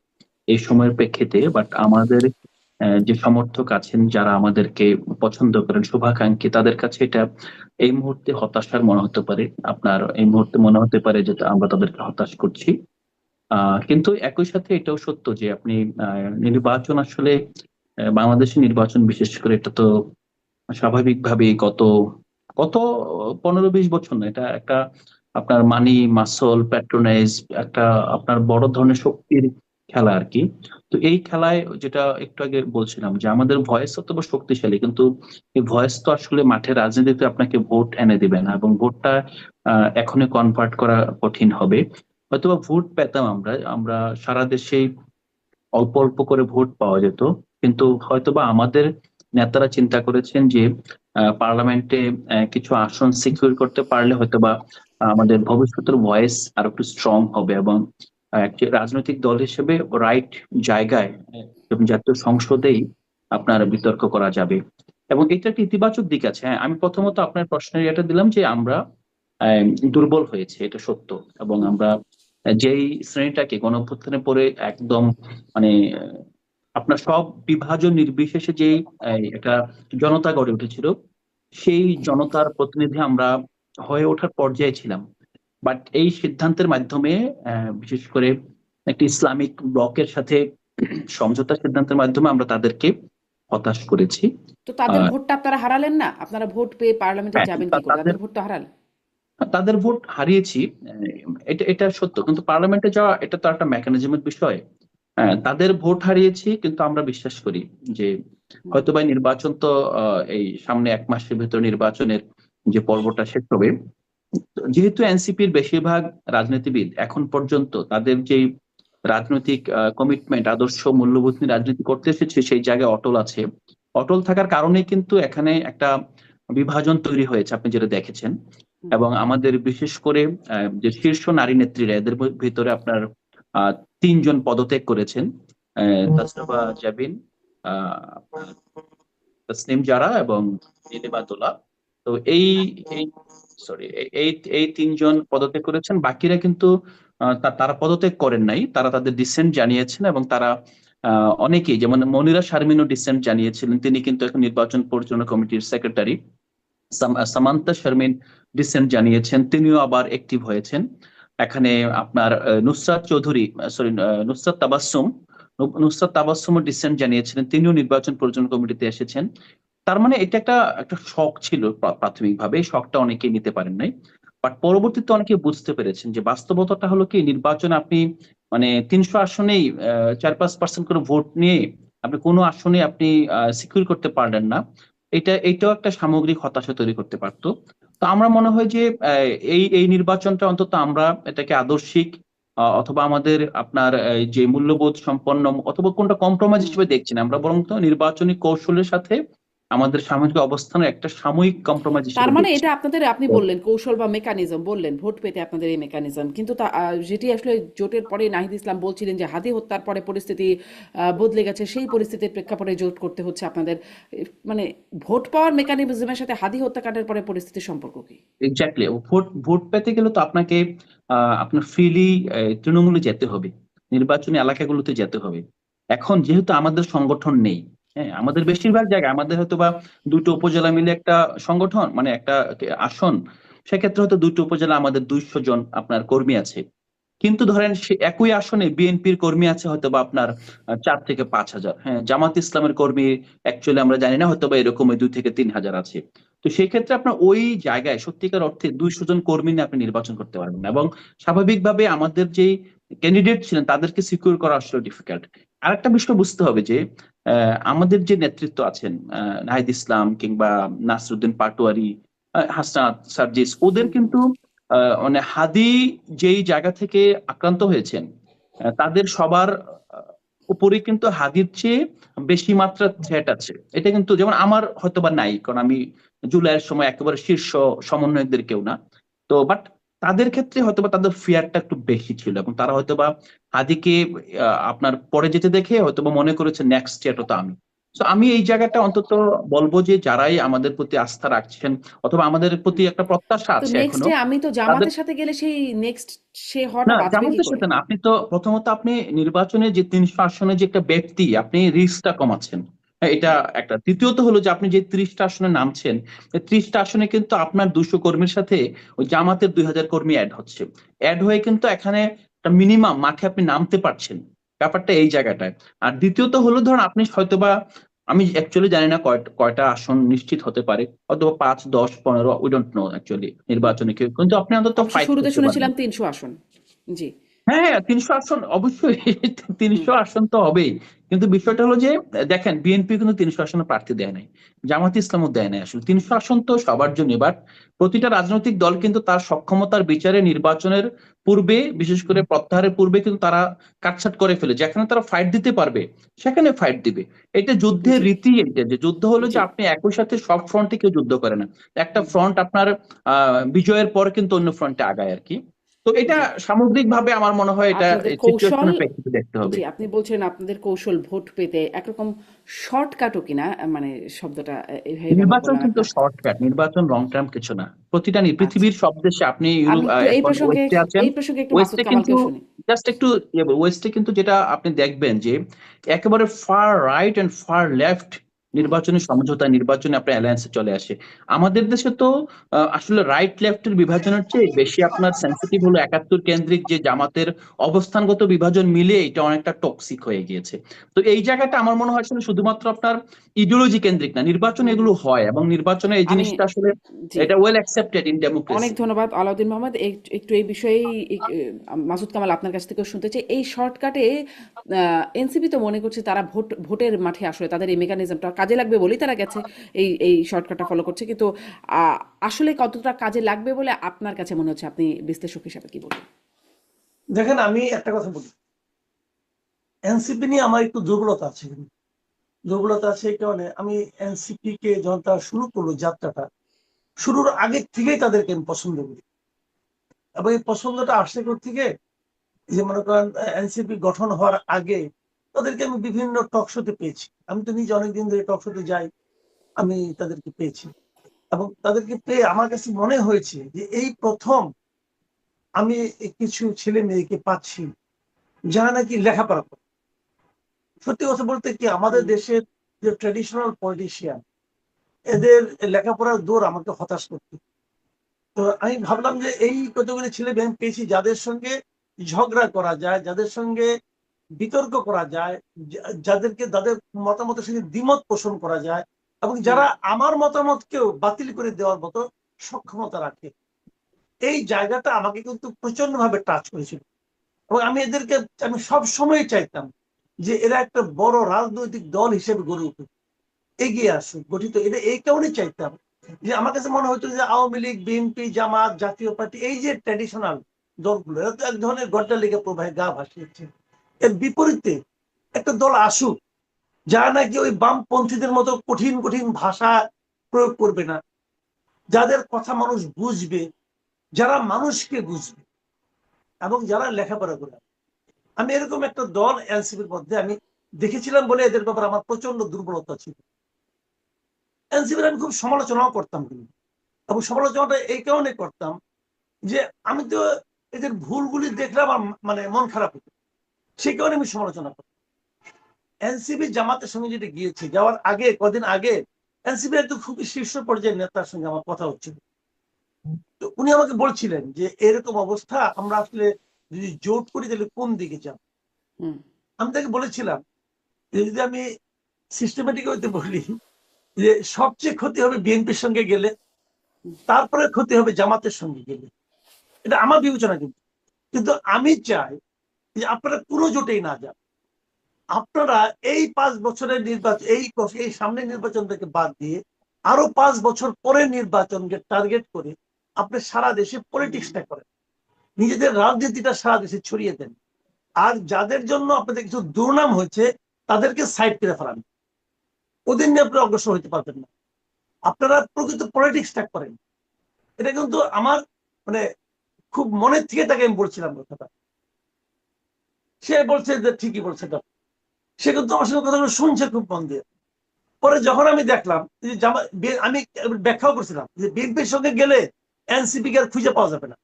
এই সময়ের প্রেক্ষিতে, বাট আমাদের যে সমর্থক আছেন, যারা আমাদেরকে পছন্দ করেন, শুভাকাঙ্ক্ষী, তাদের কাছে এটা এই মুহূর্তে হতাশার মনে হতে পারে। আপনার এই মুহূর্তে মনে হতে পারে যে আমরা তাদেরকে হতাশ করছি। কিন্তু একই সাথে এটাও সত্য যে আপনি নির্বাচন আসলে বাংলাদেশের নির্বাচন বিশেষ করে, এটা তো স্বাভাবিকভাবে গত গত 15-20 বছর না, এটা একটা আপনার মানি মাসল প্যাট্রোনাইজ, একটা আপনার বড় ধরনের শক্তির খেলা আর কি। তো এই খেলায় যেটা একটু আগে বলছিলাম যে আমাদের ভয়েস অত শক্তিশালী, কিন্তু এই ভয়েস তো আসলে মাঠে রাজনীতিতে আপনাকে ভোট এনে দিবে না, এবং ভোটটা এখনই কনভার্ট করা কঠিন হবে। হয়তোবা ভোট পেতাম আমরা আমরা সারা দেশে অল্প অল্প করে ভোট পাওয়া যেত, কিন্তু হয়তোবা আমাদের নেতারা চিন্তা করেছেন যে পার্লামেন্টে কিছু আসন সিকিউর করতে পারলে হয়তোবা আমাদের ভবিষ্যতের ভয়েস আর একটু স্ট্রং হবে, এবং একটি রাজনৈতিক দল হিসেবে রাইট জায়গায় এবং জাতীয় সংসদেই আপনার বিতর্ক করা যাবে। এবং এটা একটা ইতিবাচক দিক আছে। হ্যাঁ, আমি প্রথমত আপনার প্রশ্নের এটা দিলাম যে আমরা আহ, দুর্বল হয়েছে, এটা সত্য। এবং আমরা যেই শ্রেণীটাকে গণঅভ্যুত্থানের পরে একদম মানে আপনার সব বিভাজন নির্বিশেষে যে একটা জনতা গড়ে উঠেছিল, সেই জনতার প্রতিনিধি আমরা হয়ে ওঠার পর্যায়ে ছিলাম। বাট এই সিদ্ধান্তের মাধ্যমে বিশেষ করে একটি ইসলামিক ব্লকের সাথে সমঝোতার সিদ্ধান্তের মাধ্যমে আমরা তাদেরকে হতাশ করেছি। তো তাদের আহ ভোটটা আপনারা হারালেন না? আপনারা ভোট পেয়ে পার্লামেন্টে হ্যাঁ, যাবেন কি করে? তাদের তাদের ভোট তো হারালেন। তাদের ভোট হারিয়েছি, এটা সত্য, কিন্তু পার্লামেন্টে যাওয়া এটা তো একটা মেকানিজমের বিষয়। তাদের ভোট হারিয়েছি, কিন্তু আমরা বিশ্বাস করি যে হুম। হয়তোবা এই নির্বাচন তো এই সামনে 1 মাসের ভিতর নির্বাচনের যে পর্বটা শেষ হবে। যেহেতু এনসিপির বেশিরভাগ রাজনীতিবিদ এখন পর্যন্ত তাদের যে রাজনৈতিক কমিটমেন্ট, আদর্শ, মূল্যবোধ নিয়ে রাজনীতি করতে এসেছে, সেই জায়গায় অটল আছে। অটল থাকার কারণে কিন্তু এখানে একটা বিভাজন তৈরি হয়েছে, আপনি যেটা দেখেছেন। হুম। এবং আমাদের বিশেষ করে যে শীর্ষ নারী নেত্রীরা, এদের ভিতরে আপনার আহ 3 জন পদত্যাগ করেছেন, তাসরিফা জাবিন, আপনার তাসনিম জারা এবং নীলিমা দোলা। তো এই এই সরি এই এই 3 জন পদত্যাগ করেছেন, বাকিরা কিন্তু তারা পদত্যাগ করেন নাই, তারা তাদের ডিসেন্ট জানিয়েছেন। এবং তারা অনেকেই, যেমন মনিরা শারমিনও ডিসেন্ট জানিয়েছিলেন, তিনি কিন্তু এখন নির্বাচন পরিচালনা কমিটির সেক্রেটারি। সামান্তা শারমিন ডিসেন্ট জানিয়েছেন, তিনিও আবার অ্যাক্টিভ হয়েছেন। এখানে আপনার নুসরাত চৌধুরী, সরি নুসরাত তাবাসসুম, নুসরাত তাবাসসুমও ডিসেন্ট জানিয়েছিলেন, তিনিও নির্বাচন পরিচালনা কমিটিতে এসেছেন। তার মানে এটা একটা একটা শখ ছিল প্রাথমিকভাবে, এই শখটা অনেকেই নিতে পারেন নাই। বাট পরবর্তীতে অনেকে বুঝতে পেরেছেন যে বাস্তবতাটা হলো কি, নির্বাচনে আপনি মানে 300 আসনেই 4-5% করে ভোট নিয়ে আপনি কোনো আসনে আপনি সিকিউর করতে পারলেন না। এইটাও একটা সামগ্রিক হতাশা তৈরি করতে পারতো। তো আমরা মনে হয় যে এই এই নির্বাচনটা অন্তত আমরা এটাকে আদর্শিক অথবা আমাদের আপনার যে মূল্যবোধ সম্পন্ন, অথবা কোনটা কম্প্রোমাইজ হুম। হিসেবে দেখছি না, আমরা বরং তো নির্বাচনী কৌশলের সাথে আমাদের সামরিক অবস্থানের একটা সাময়িক কম্প্রোমাইজ তার হিসেবে মানে দেখছি। এটা আপনাদের, আপনি বললেন কৌশল বা মেকানিজম বললেন ভোট পেতে আপনাদের এই মেকানিজম, কিন্তু যেটি আসলে জোটের পরে নাহিদ ইসলাম বলছিলেন যে হাদি হত্যার পরে পরিস্থিতি বদলে গেছে, সেই পরিস্থিতির প্রেক্ষাপটে জোট করতে হচ্ছে আপনাদের, মানে ভোট পাওয়ার মেকানিজমের সাথে হাদি হত্যাকাণ্ডের পরে পরিস্থিতির সম্পর্ক কি? এক্স্যাক্টলি, ভোট ভোট পেতে গেলে তো আপনাকে আপনার ফ্রিলি তৃণমূলে যেতে হবে, নির্বাচনী এলাকাগুলোতে যেতে হবে। এখন যেহেতু আমাদের সংগঠন নেই, হ্যাঁ, আমাদের বেশিরভাগ জায়গায় আমাদের হয়তো বা দুটো উপজেলা মিলে একটা সংগঠন, মানে একটা আসন, সেক্ষেত্রে হয়তো দুটো উপজেলা আমাদের 200 জন আপনার কর্মী আছে। কিন্তু ধরেন সে একই আসনে বিএনপির কর্মী আছে হয়তো বা আপনার 4 থেকে 5 হাজার। হ্যাঁ, জামাত ইসলামের কর্মী অ্যাকচুয়ালি আমরা জানি না, হয়তো বা এরকম 2 থেকে 3 হাজার আছে। তো সেই ক্ষেত্রে আপনার ওই জায়গায় সত্যিকার অর্থে 200 জন কর্মী নিয়ে আপনি নির্বাচন করতে পারবেন না, এবং স্বাভাবিকভাবে আমাদের যেই ক্যান্ডিডেট ছিলেন তাদেরকে সিকিউর করা আসলে ডিফিকাল্ট। আরেকটা বিষয় বুঝতে হবে যে আমাদের যে নেতৃত্ব আছেন, নাহিদ ইসলাম কিংবা নাসরুদ্দিন পাটোয়ারি, হাসনাত সার্জিস, ওদের কিন্তু মানে হাদি যেই জায়গা থেকে আক্রান্ত হয়েছেন, তাদের সবার উপরে কিন্তু হাদির চেয়ে বেশি মাত্রা থ্রেট আছে। এটা কিন্তু যেমন আমার হয়তোবা নাই, কারণ আমি জুলাইয়ের সময় একেবারে শীর্ষ সমন্বয়কদের কেউ না। তো বাট তাদের ক্ষেত্রে হয়তোবা তাদের ফিয়ারটা একটু বেশি ছিল, এবং তারা হয়তোবা হাদিকে আপনার পরে যেতে দেখে হয়তোবা মনে করেছে নেক্সট ইয়ারটা তো আমি। তো আমি এই জায়গাটা অন্তত বলবো যে যারাই আমাদের প্রতি আস্থা রাখছেন অথবা আমাদের প্রতি একটা প্রত্যাশা তো আছে এখনো, নেক্সটে আমি তো তাদের, জামাতের সাথে গেলে সেই নেক্সট সে হওয়াটা না বাঁচবে কি জামাতের করে? সাথে না, আপনি তো প্রথমত আপনি নির্বাচনে যে 300 আসনে যে একটা ব্যক্তি, আপনি রিস্কটা কমাচ্ছেন। হ্যাঁ, এটা একটা। দ্বিতীয়ত হলো যে আপনি যে 30টা আসনে নামছেন, এই 30টা আসনে কিন্তু আপনার 200 কর্মীর সাথে ওই জামাতের 2000 কর্মী অ্যাড হচ্ছে। অ্যাড হয়ে কিন্তু এখানে একটা মিনিমাম মাঠে আপনি নামতে পারছেন, ব্যাপারটা এই জায়গাটায়। আর দ্বিতীয়ত হলো ধরুন আপনি হয়তোবা, আমি অ্যাকচুয়ালি জানি না কয়টা আসন নিশ্চিত হতে পারে, অথবা 5, 10, 15, উই ডোন্ট নো অ্যাকচুয়ালি নির্বাচনে কেউ, কিন্তু আপনি অন্তত অবশ্য ফাইট শুরুতে করতে পারবেন। শুনেছিলাম 300 আসন। জি। হ্যাঁ, হ্যাঁ, 300 আসন অবশ্যই। হুম। 300 আসন তো হবেই। কিন্তু বিষয়টা হলো যে দেখেন বিএনপি কিন্তু 300 আসনে প্রার্থী দেয় নাই, জামাত ইসলামও দেয় নাই। আসলে 300 আসন তো সবার জন্য। বাট প্রতিটা রাজনৈতিক দল কিন্তু তার সক্ষমতার বিচারে নির্বাচনের পূর্বে, বিশেষ করে প্রত্যাহারের পূর্বে কিন্তু তারা কাটছাট করে ফেলে, যেখানে তারা ফাইট দিতে পারবে সেখানে ফাইট দিবে। এটা যুদ্ধের জি। রীতি। এটা যে যুদ্ধ হলো যে জি। আপনি একই সাথে সব ফ্রন্টে কেউ যুদ্ধ করে না, একটা হুম। ফ্রন্ট আপনার বিজয়ের পর কিন্তু অন্য ফ্রন্টে আগায় আর কি। তো এটা জি। সামগ্রিকভাবে আমার মনে হয় এটা আপনাদের কৌশল, সিচুয়েশনের প্রেক্ষিতে দেখতে হবে। জি, আপনি বলছেন আপনাদের কৌশল ভোট পেতে একরকম শর্টকাটও কিনা, মানে শব্দটা এইভাবে ব্যবহার নির্বাচন করলাম কিন্তু একটা। শর্টকাট, নির্বাচন লং টার্ম কিছু না। প্রতিটা আচ্ছা, পৃথিবীর সব দেশে, আপনি আমি ইউরোপ একটু এখন ওয়েস্টে আছেন, এই প্রসঙ্গে একটু মাসুদ ওয়েস্টে কিন্তু কামালকেও শুনি। জাস্ট একটু ওয়েস্টে কিন্তু যেটা আপনি দেখবেন যে একেবারে far right end far left হুম। নির্বাচনী সমঝোতা, নির্বাচনে আপনার অ্যালায়েন্সে চলে আসে। আমাদের দেশে তো আসলে রাইট লেফটের বিভাজনের চেয়ে বেশি আপনার সেন্সিটিভ হলো 71 কেন্দ্রিক যে জামাতের অবস্থানগত বিভাজন মিলে এটা অনেকটা টক্সিক হয়ে গিয়েছে। তো এই জায়গাটা আমার মনে হয় আসলে শুধুমাত্র আপনার ইডিওলজি কেন্দ্রিক না, নির্বাচন হুম। এগুলো হয়, এবং নির্বাচনে এই আমি, জিনিসটা আসলে জি, এটা ওয়েল অ্যাকসেপ্টেড ইন অনেক ডেমোক্রেসি। ধন্যবাদ আলাউদ্দিন মোহাম্মদ। একটু এই বিষয়েই মাসুদ কামাল আপনার কাছ থেকেও শুনতে চাই। এই শর্টকাটে এনসিপি তো মনে করছে তারা ভোটের মাঠে আসলে তাদের এই মেকানিজমটা কাজে লাগবে বলেই তারা গেছে, এই শর্টকাটটা ফলো করছে, কিন্তু আহ, আসলে কতটা কাজে লাগবে বলে আপনার কাছে মনে হচ্ছে? আপনি বিশ্লেষক হিসাবে কি বলবেন? দেখেন, আমি একটা কথা বলি, এনসিপি নিয়ে আমার একটু দুর্বলতা আছে। দুর্বলতা আছে এই কারণে, আমি এনসিপি কে যখন তারা শুরু করলো যাত্রাটা, শুরুর আগে থেকেই তাদেরকে আমি পছন্দ করি। এবং এই পছন্দটা আসছে থেকে, যে মনে করেন এনসিপি গঠন হওয়ার আগে তাদেরকে আমি বিভিন্ন টক শোতে পেয়েছি। আমি তো নিজে অনেকদিন ধরে টক শোতে যাই, আমি তাদেরকে পেয়েছি। এবং তাদেরকে পেয়ে আমার কাছে মনে হয়েছে যে এই প্রথম আমি কিছু ছেলে মেয়েকে পাচ্ছি যারা নাকি লেখাপড়া করে। সত্যি কথা বলতে কি, আমাদের হুম। দেশের যে ট্রেডিশনাল পলিটিশিয়ান, এদের লেখাপড়ার দৌড় আমাকে হতাশ করতে। তো আমি ভাবলাম যে এই কতগুলি ছেলে মেয়ে আমি পেয়েছি যাদের সঙ্গে ঝগড়া করা যায়, যাদের সঙ্গে বিতর্ক করা যায়, যাদেরকে তাদের মতামতের সঙ্গে দ্বিমত পোষণ করা যায়, এবং হুম। যারা আমার মতামতকেও বাতিল করে দেওয়ার মতো সক্ষমতা রাখে। এই জায়গাটা আমাকে কিন্তু প্রচন্ড ভাবে টাচ করেছিল। এবং আমি এদেরকে, আমি সব সময় চাইতাম যে এরা একটা বড় রাজনৈতিক দল হিসেবে গড়ে উঠুক, এগিয়ে আসুক, গঠিত। এটা এই কারণেই চাইতাম যে আমার কাছে মনে হতো যে আওয়ামী লীগ, বিএনপি, জামাত, জাতীয় পার্টি, এই যে ট্র্যাডিশনাল দলগুলো, এরা তো এক ধরনের গড্ডা লেগে প্রবাহে গা ভাসিয়েছে। এর বিপরীতে একটা দল আসুক, যারা নাকি ওই বামপন্থীদের মতো কঠিন কঠিন ভাষা প্রয়োগ করবে না, যাদের কথা মানুষ বুঝবে, যারা মানুষকে বুঝবে এবং যারা লেখাপড়া করে। আমি এরকম একটা দল এনসিপির মধ্যে আমি দেখেছিলাম বলে এদের ব্যাপারে আমার প্রচন্ড দুর্বলতা ছিল। এনসিপির আমি খুব সমালোচনাও করতাম, কিন্তু এবং সমালোচনাটা এই কারণে করতাম যে আমি তো এদের ভুলগুলি দেখলে আমার মানে মন খারাপ হতো, সেই কারণে আমি সমালোচনা করতাম। এনসিপি জামাতের সঙ্গে যেটা গিয়েছে, যাওয়ার আগে কদিন আগে এনসিপি একদম খুবই শীর্ষ পর্যায়ের নেতার সঙ্গে আমার কথা হচ্ছিল। তো উনি আমাকে বলছিলেন যে এরকম অবস্থা, আমরা আসলে যদি জোট করি তাহলে কোন দিকে যাব। আমি তাকে বলেছিলাম যে যদি আমি সিস্টেমেটিক হইতে বলি, যে সবচেয়ে ক্ষতি হবে বিএনপির সঙ্গে গেলে, তারপরে ক্ষতি হবে জামাতের সঙ্গে গেলে। এটা আমার বিবেচনা, কিন্তু কিন্তু আমি চাই যে আপনারা কোনো জোটেই না যান। আপনারা এই 5 বছরের নির্বাচন, এই সামনের নির্বাচনটাকে বাদ দিয়ে আরো 5 বছর পরের নির্বাচনকে টার্গেট করে আপনি সারা দেশে পলিটিক্সটা করেন, নিজেদের রাজনীতিটা সারা দেশে ছড়িয়ে দেন। আর যাদের জন্য আপনাদের কিছু দুর্নাম হয়েছে তাদেরকে সাইড করে ফেলান, ওদের নিয়ে আপনি অগ্রসর হতে পারবেন না। আপনারা প্রকৃত পলিটিক্সটা করেন। এটা কিন্তু আমার মানে খুব মনের থেকে তাকে আমি বলছিলাম কথাটা। সে বলছে যে ঠিকই বলছে, সে কিন্তু আমার সঙ্গে কথাগুলো শুনছে খুব মন দিয়ে। পরে যখন আমি দেখলাম যে আমি ব্যাখ্যাও করছিলাম যে বিএনপির সঙ্গে গেলে এনসিপি কে আর খুঁজে পাওয়া যাবে না।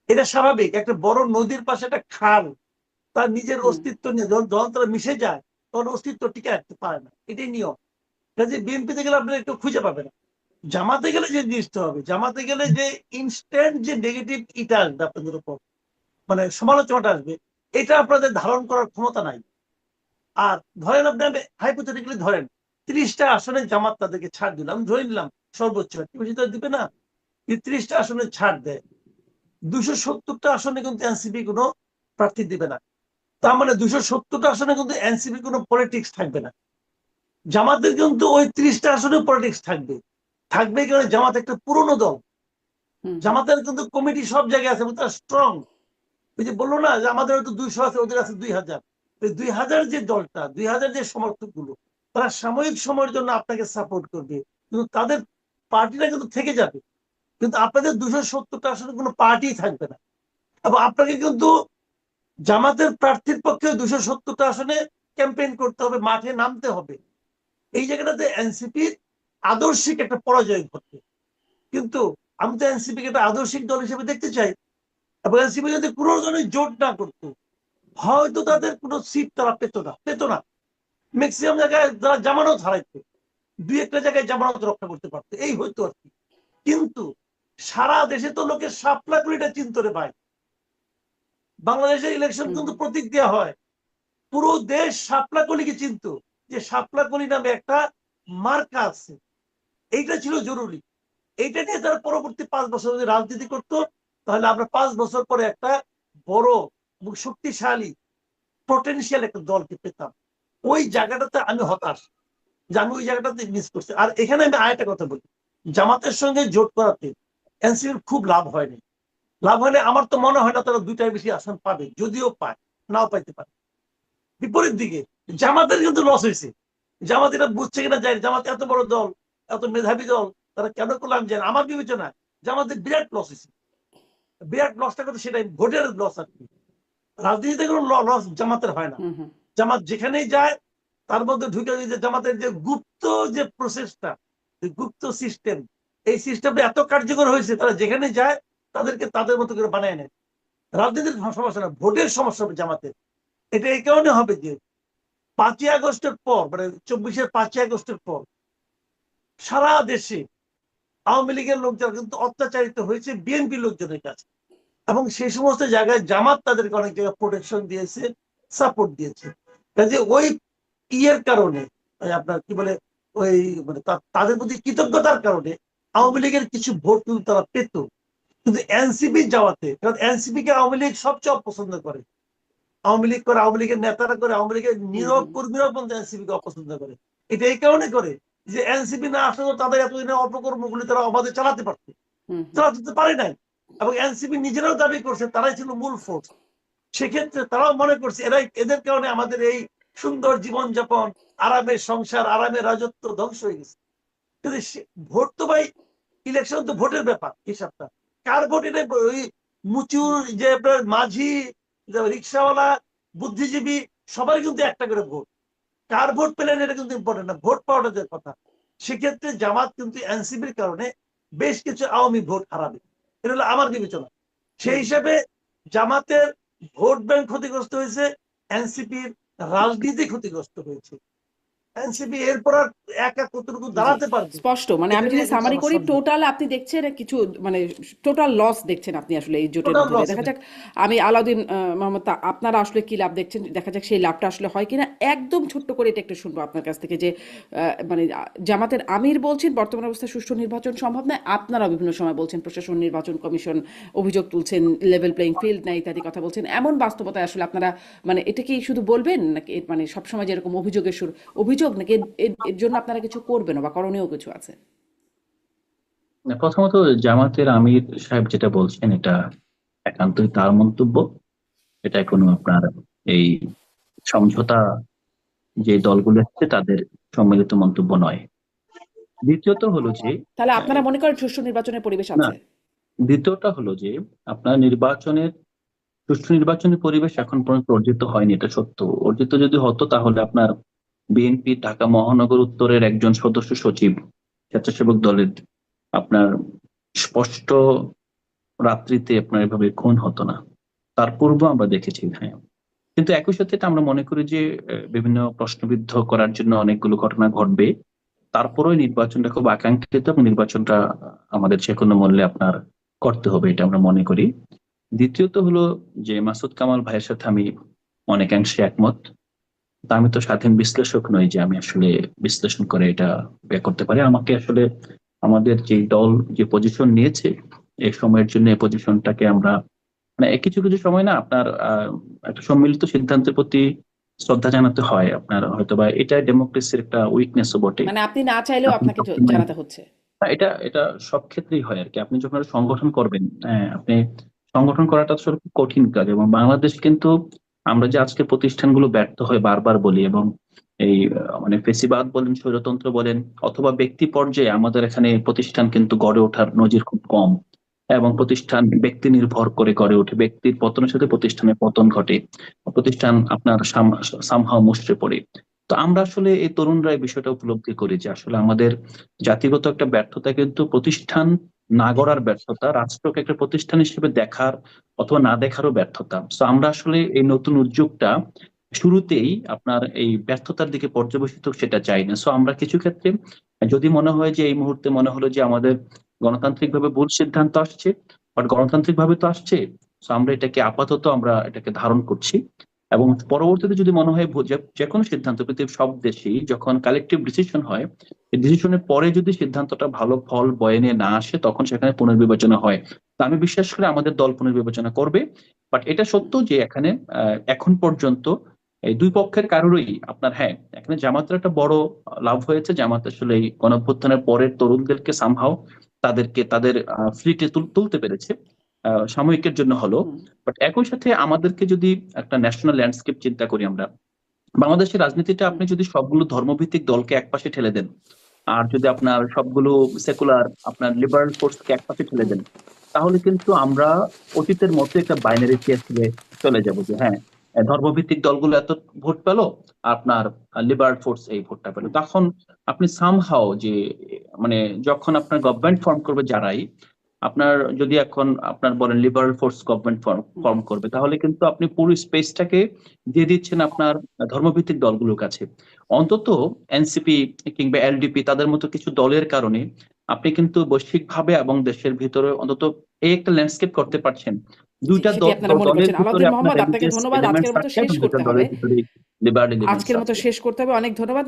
এটা স্বাভাবিক, একটা বড় নদীর পাশে একটা খাল, তার নিজের অস্তিত্ব নিয়ে যখন তারা মিশে যায় তখন অস্তিত্ব টিকে রাখতে পারে না, এটাই নিয়ম। কাজে বিএনপিতে গেলে আপনারা একটু খুঁজে পাবে না। জামাতে গেলে যে জিনিসটা হবে, জামাতে গেলে যে ইনস্ট্যান্ট যে নেগেটিভ ইটা আসবে আপনাদের উপর, মানে সমালোচনাটা আসবে, এটা আপনাদের ধারণ করার ক্ষমতা নাই। আর ধরেন আপনি হাইপোথেটিক্যালি ধরেন 30টা আসনে জামাত তাদেরকে ছাড় দিলাম, ধরে নিলাম সর্বোচ্চ, বেশি তো দিবে না, 30টা আসনে ছাড় দেয়, 270টা আসনে কিন্তু এনসিপি কোনো প্রার্থী দিবে না। তার মানে 270টা আসনে কিন্তু এনসিপি কোনো পলিটিক্স থাকবে না। জামাতের কিন্তু ওই 30টা আসনে পলিটিক্স থাকবে। থাকবে কারণ জামাত একটা পুরনো দল, জামাতের কিন্তু কমিটি সব জায়গায় আছে, তারা স্ট্রং। ওই যে বললো না যে আমাদের হয়তো 200 আছে, ওদের আছে 2000। 2000 যে দলটা, 2000 যে সমর্থক গুলো, তারা সাময়িক সময়ের জন্য আপনাকে সাপোর্ট করবে, কিন্তু তাদের পার্টিটা কিন্তু থেকে যাবে। কিন্তু আপনাদের 270টা আসলে কোনো পার্টি থাকবে না। এবং আপনাকে কিন্তু জামাতের প্রার্থীর পক্ষে 270টা আসনে ক্যাম্পেইন করতে হবে, মাঠে নামতে হবে। এই জায়গাটাতে এনসিপির আদর্শিক একটা পরাজয় ঘটবে। কিন্তু আমি তো এনসিপিকে একটা আদর্শিক দল হিসেবে দেখতে চাই। এবং এনসিপি যদি কোনো জনের জোট না করতো, হয়তো তাদের কোনো সিট তারা পেত না। ম্যাক্সিমাম জায়গায় তারা জামানত হারাইতো, 2-1টা জায়গায় জামানত রক্ষা করতে পারতো, এই হইতো আর কি। কিন্তু সারা দেশে তো লোকের শাপলা কুড়িটা চিন্তা রে ভাই। বাংলাদেশের ইলেকশন কিন্তু প্রতীক দেওয়া হয়, পুরো দেশ শাপলা কলিকে চিনত, যে শাপলা কলি নামে একটা মার্কা আছে। এইটা ছিল জরুরি। এইটা নিয়ে তারা পরবর্তী 5 বছর যদি রাজনীতি করতো, তাহলে আমরা 5 বছর পরে একটা বড় এবং শক্তিশালী পটেনশিয়াল একটা দলকে পেতাম। ওই জায়গাটাতে আমি হতাশ যে আমি ওই জায়গাটাতে মিস করছি। আর এখানে আমি আরেকটা কথা বলি, জামাতের সঙ্গে জোট করাতে এনসিপির খুব লাভ হয়নি। লাভ হয়নি আমার তো মনে হয় না তারা 2টার বেশি আসন পাবে, যদিও পায়, নাও পাইতে পারে। বিপরীত দিকে জামাতের কিন্তু লস হয়েছে। জামাত এটা বুঝছে কিনা যায়, জামাত এত বড় দল, এত মেধাবী দল, তারা কেন করলাম জানি, আমার বিবেচনা জামাতের বিরাট লস হয়েছে। বিরাট লসটা কিন্তু সেটাই ভোটের লস আর কি। রাজনীতিতে কোনো লস জামাতের হয় না। জামাত যেখানেই যায় তার মধ্যে ঢুকে যে জামাতের যে গুপ্ত যে প্রসেসটা, গুপ্ত সিস্টেম, এই সিস্টেমটা এত কার্যকর হয়েছে, তারা যেখানে যায় তাদেরকে তাদের মতো করে বানায় নেয়। রাজনীতির সমস্যা না, ভোটের সমস্যা হবে জামাতের। এটা এই কারণে হবে যে 5ই আগস্টের পর, মানে 24-এর 5ই আগস্টের পর সারা দেশে আওয়ামী লীগের লোকজন কিন্তু অত্যাচারিত হয়েছে বিএনপি লোকজনের কাছে। এবং সেই সমস্ত জায়গায় জামাত তাদেরকে অনেক জায়গায় প্রোটেকশন দিয়েছে, সাপোর্ট দিয়েছে। কাজে ওই ইয়ের কারণে, আপনার কি বলে, ওই মানে তাদের প্রতি কৃতজ্ঞতার কারণে আওয়ামী লীগের কিছু ভোট কিন্তু তারা পেত। কিন্তু এনসিপি যাওয়াতে, কারণ এনসিপি কে আওয়ামী লীগ সবচেয়ে অপছন্দ করে, আওয়ামী লীগ করে, আওয়ামী লীগের নেতারা করে, আওয়ামী লীগের নীরব কর্মীরাও কিন্তু এনসিপি কে অপছন্দ করে। এটা এই কারণে করে যে এনসিপি না আসলে তাদের এতদিনের অপকর্মগুলি তারা অবাধে চালাতে পারত, চালাতে পারে নাই। এবং এনসিপি নিজেরাও দাবি করছে তারাই ছিল মূল ফোর্স। সেক্ষেত্রে তারাও মনে করছে এদের কারণে আমাদের এই সুন্দর জীবনযাপন, আরামের সংসার, আরামের রাজত্ব ধ্বংস হয়ে গেছে। কিন্তু ভোট তো ভাই, ইলেকশন তো ভোটের ব্যাপার, হিসাবটা কার ভোট, এটা ওই মুচুর যে আপনার মাঝি, রিক্সাওয়ালা, বুদ্ধিজীবী, সবাই কিন্তু একটা করে ভোট। কার ভোট পেলেন এটা কিন্তু ইম্পর্টেন্ট না, ভোট পাওয়াটা যে কথা। সেক্ষেত্রে জামাত কিন্তু এনসিপির কারণে বেশ কিছু আওয়ামী ভোট হারাবে, এটা হলো আমার বিবেচনা। সেই হিসাবে জামাতের ভোট ব্যাংক ক্ষতিগ্রস্ত হয়েছে, এনসিপির রাজনীতি ক্ষতিগ্রস্ত হয়েছে। এনসিপি এরপর আর একা কতটুকু দাঁড়াতে পারবে, স্পষ্ট, মানে আমি যদি সামারি করি, টোটাল আপনি দেখছেন কিছু, মানে টোটাল লস দেখছেন আপনি আসলে এই জোটের Total মধ্যে। loss দেখা যাক আমি আলাউদ্দিন মোহাম্মদ, আপনারা আসলে কি লাভ দেখছেন, দেখা যাক সেই লাভটা আসলে হয় কিনা। একদম ছোট্ট করে এটা একটু শুনবো আপনার কাছ থেকে যে মানে জামাতের আমির বলছেন বর্তমান অবস্থায় সুষ্ঠু নির্বাচন সম্ভব নয়, আপনারা বিভিন্ন সময় বলছেন প্রশাসন, নির্বাচন কমিশন অভিযোগ তুলছেন, লেভেল প্লেইং ফিল্ড নাই ইত্যাদি কথা বলছেন। এমন বাস্তবতায় আসলে আপনারা মানে এটা কি শুধু বলবেন নাকি মানে সবসময় যেরকম অভিযোগের অভিযোগ, নাকি এর জন্য আপনারা কিছু করবেন বা করণীয় কিছু আছে? প্রথমত জামাতের আমির সাহেব যেটা বলছেন এটা একান্তই তার মন্তব্য, এটা কোনো আপনার এই সমঝোতা যে দলগুলো আছে তাদের সম্মিলিত মন্তব্য নয়। দ্বিতীয়ত হলো যে তাহলে আপনারা মনে করেন সুষ্ঠু নির্বাচনের পরিবেশ না, আছে? দ্বিতীয়টা হলো যে আপনার সুষ্ঠু নির্বাচনের পরিবেশ এখন পর্যন্ত অর্জিত হয়নি, এটা সত্য। অর্জিত যদি হতো তাহলে আপনার বিএনপি ঢাকা মহানগর উত্তরের একজন সদস্য সচিব স্বেচ্ছাসেবক দলের আপনার স্পষ্ট রাত্রিতে আপনার এভাবে খুন হতো না, তার পূর্ব আমরা দেখেছি। হ্যাঁ, কিন্তু একই সাথে এটা আমরা মনে করি যে বিভিন্ন প্রশ্নবিদ্ধ করার জন্য অনেকগুলো ঘটনা ঘটবে, তারপরেও নির্বাচনটা খুব আকাঙ্ক্ষিত এবং নির্বাচনটা আমাদের যে কোনো মূল্যে আপনার করতে হবে, এটা আমরা মনে করি। দ্বিতীয়ত হলো যে মাসুদ কামাল ভাইয়ের সাথে আমি অনেকাংশে একমত। তা আমি তো স্বাধীন বিশ্লেষক নই যে আমি আসলে বিশ্লেষণ করে এটা বের করতে পারি। আমাকে আসলে আমাদের যে দল যে পজিশন নিয়েছে এই সময়ের জন্য, এই পজিশনটাকে আমরা মানে কিছু কিছু সময় না আপনার একটা সম্মিলিত সিদ্ধান্তের প্রতি শ্রদ্ধা জানাতে হয় আপনার, হয়তোবা এটা ডেমোক্রেসির একটা উইকনেসও বটে। মানে আপনি না চাইলেও আপনি আপনাকে সবসময় জানাতে হচ্ছে? এটা এটা সব ক্ষেত্রেই হয় আর কি। আপনি যখন একটা সংগঠন করবেন, হ্যাঁ, আপনি সংগঠন করাটা আসলে খুব কঠিন কাজ। এবং বাংলাদেশ কিন্তু আমরা যে আজকে প্রতিষ্ঠানগুলো ব্যর্থ হয় বারবার বলি, এবং এই মানে ফেসিবাদ বলেন, স্বৈরতন্ত্র বলেন, অথবা ব্যক্তি পর্যায়ে আমাদের এখানে প্রতিষ্ঠান কিন্তু গড়ে ওঠার নজির খুব কম, এবং প্রতিষ্ঠান ব্যক্তি নির্ভর করে গড়ে ওঠে, ব্যক্তির পতনের সাথে প্রতিষ্ঠানের পতন ঘটে, প্রতিষ্ঠান আপনার সামহাও মুষড়ে পড়ে। তো আমরা আসলে এই তরুণরা এই বিষয়টা উপলব্ধি করি যে আসলে আমাদের জাতিগত একটা ব্যর্থতা কিন্তু প্রতিষ্ঠান না গড়ার ব্যর্থতা, রাষ্ট্রকে একটা প্রতিষ্ঠান হিসেবে দেখার অথবা না দেখারও ব্যর্থতা। তো আমরা আসলে এই নতুন উদ্যোগটা শুরুতেই আপনার এই ব্যর্থতার দিকে পর্যবেসিত সেটা চাই না। সো আমরা কিছু ক্ষেত্রে যদি মনে হয় যে এই মুহূর্তে মনে হলো যে আমাদের গণতান্ত্রিক ভাবে ভুল সিদ্ধান্ত আসছে, বাট গণতান্ত্রিক ভাবে তো আসছে, সো আমরা এটাকে আপাতত আমরা এটাকে ধারণ করছি। এবং পরবর্তীতে যদি মনে হয় যে কোনো সিদ্ধান্ত পৃথিবীর সব দেশেই যখন কালেকটিভ ডিসিশন হয়, এই ডিসিশনের পরে যদি সিদ্ধান্তটা ভালো ফল বয়ে নিয়ে না আসে তখন সেখানে পুনর্বিবেচনা হয়। তো আমি বিশ্বাস করি আমাদের দল পুনর্বিবেচনা করবে। বাট এটা সত্য যে এখানে এখন পর্যন্ত এই দুই পক্ষের কারোরই আপনার, হ্যাঁ, এখানে জামাতের একটা বড় লাভ হয়েছে। জামাত আসলে এই গণঅভ্যুত্থানের পরের তরুণদেরকে সামহাও তাদেরকে তাদের ফ্লিটে তুলতে পেরেছে, সাময়িকের জন্য হলো। বাট একই সাথে আমাদেরকে যদি একটা ন্যাশনাল ল্যান্ডস্কেপ চিন্তা করি আমরা, বাংলাদেশের রাজনীতিটা আপনি যদি সবগুলো ধর্মভিত্তিক দলকে একপাশে ঠেলে দেন, আর যদি আপনার সবগুলো সেকুলার আপনার লিবারাল ফোর্সকে একপাশে ঠেলে দেন, তাহলে কিন্তু আমরা অতীতের মতো একটা বাইনারি কেসে চলে যাব যে হ্যাঁ, ধর্মভিত্তিক দলগুলো এত ভোট পেল, আপনার লিবারাল ফোর্স এই ভোটটা পেল। তখন আপনি সামহাও যে মানে যখন আপনার গভর্নমেন্ট ফর্ম করবে যারাই, আপনার যদি এখন আপনার বলেন লিবারাল ফোর্স গভর্নমেন্ট ফর্ম করবে, তাহলে কিন্তু আপনি পুরো স্পেসটাকে দিয়ে দিচ্ছেন আপনার ধর্মভিত্তিক দলগুলোর কাছে। অন্তত এনসিপি কিংবা এলডিপি তাদের মতো কিছু দলের কারণে আপনি কিন্তু বৈশ্বিকভাবে এবং দেশের ভিতরে অন্তত এই একটা ল্যান্ডস্কেপ করতে পারছেন। দুইটা সেটি আপনারা মনে দলের করছেন? ভিতরে আলাউদ্দিন আপনার মোহাম্মদ, আপনাকে রিলিজিয়াস ধন্যবাদ। এলিমেন্টস আজকের মতো আছে শেষ এবং দুইটা করতে হবে। দলের ভিতরে লিবারাল এলিমেন্টস আজকের মতো আছে। শেষ করতে হবে। অনেক ধন্যবাদ।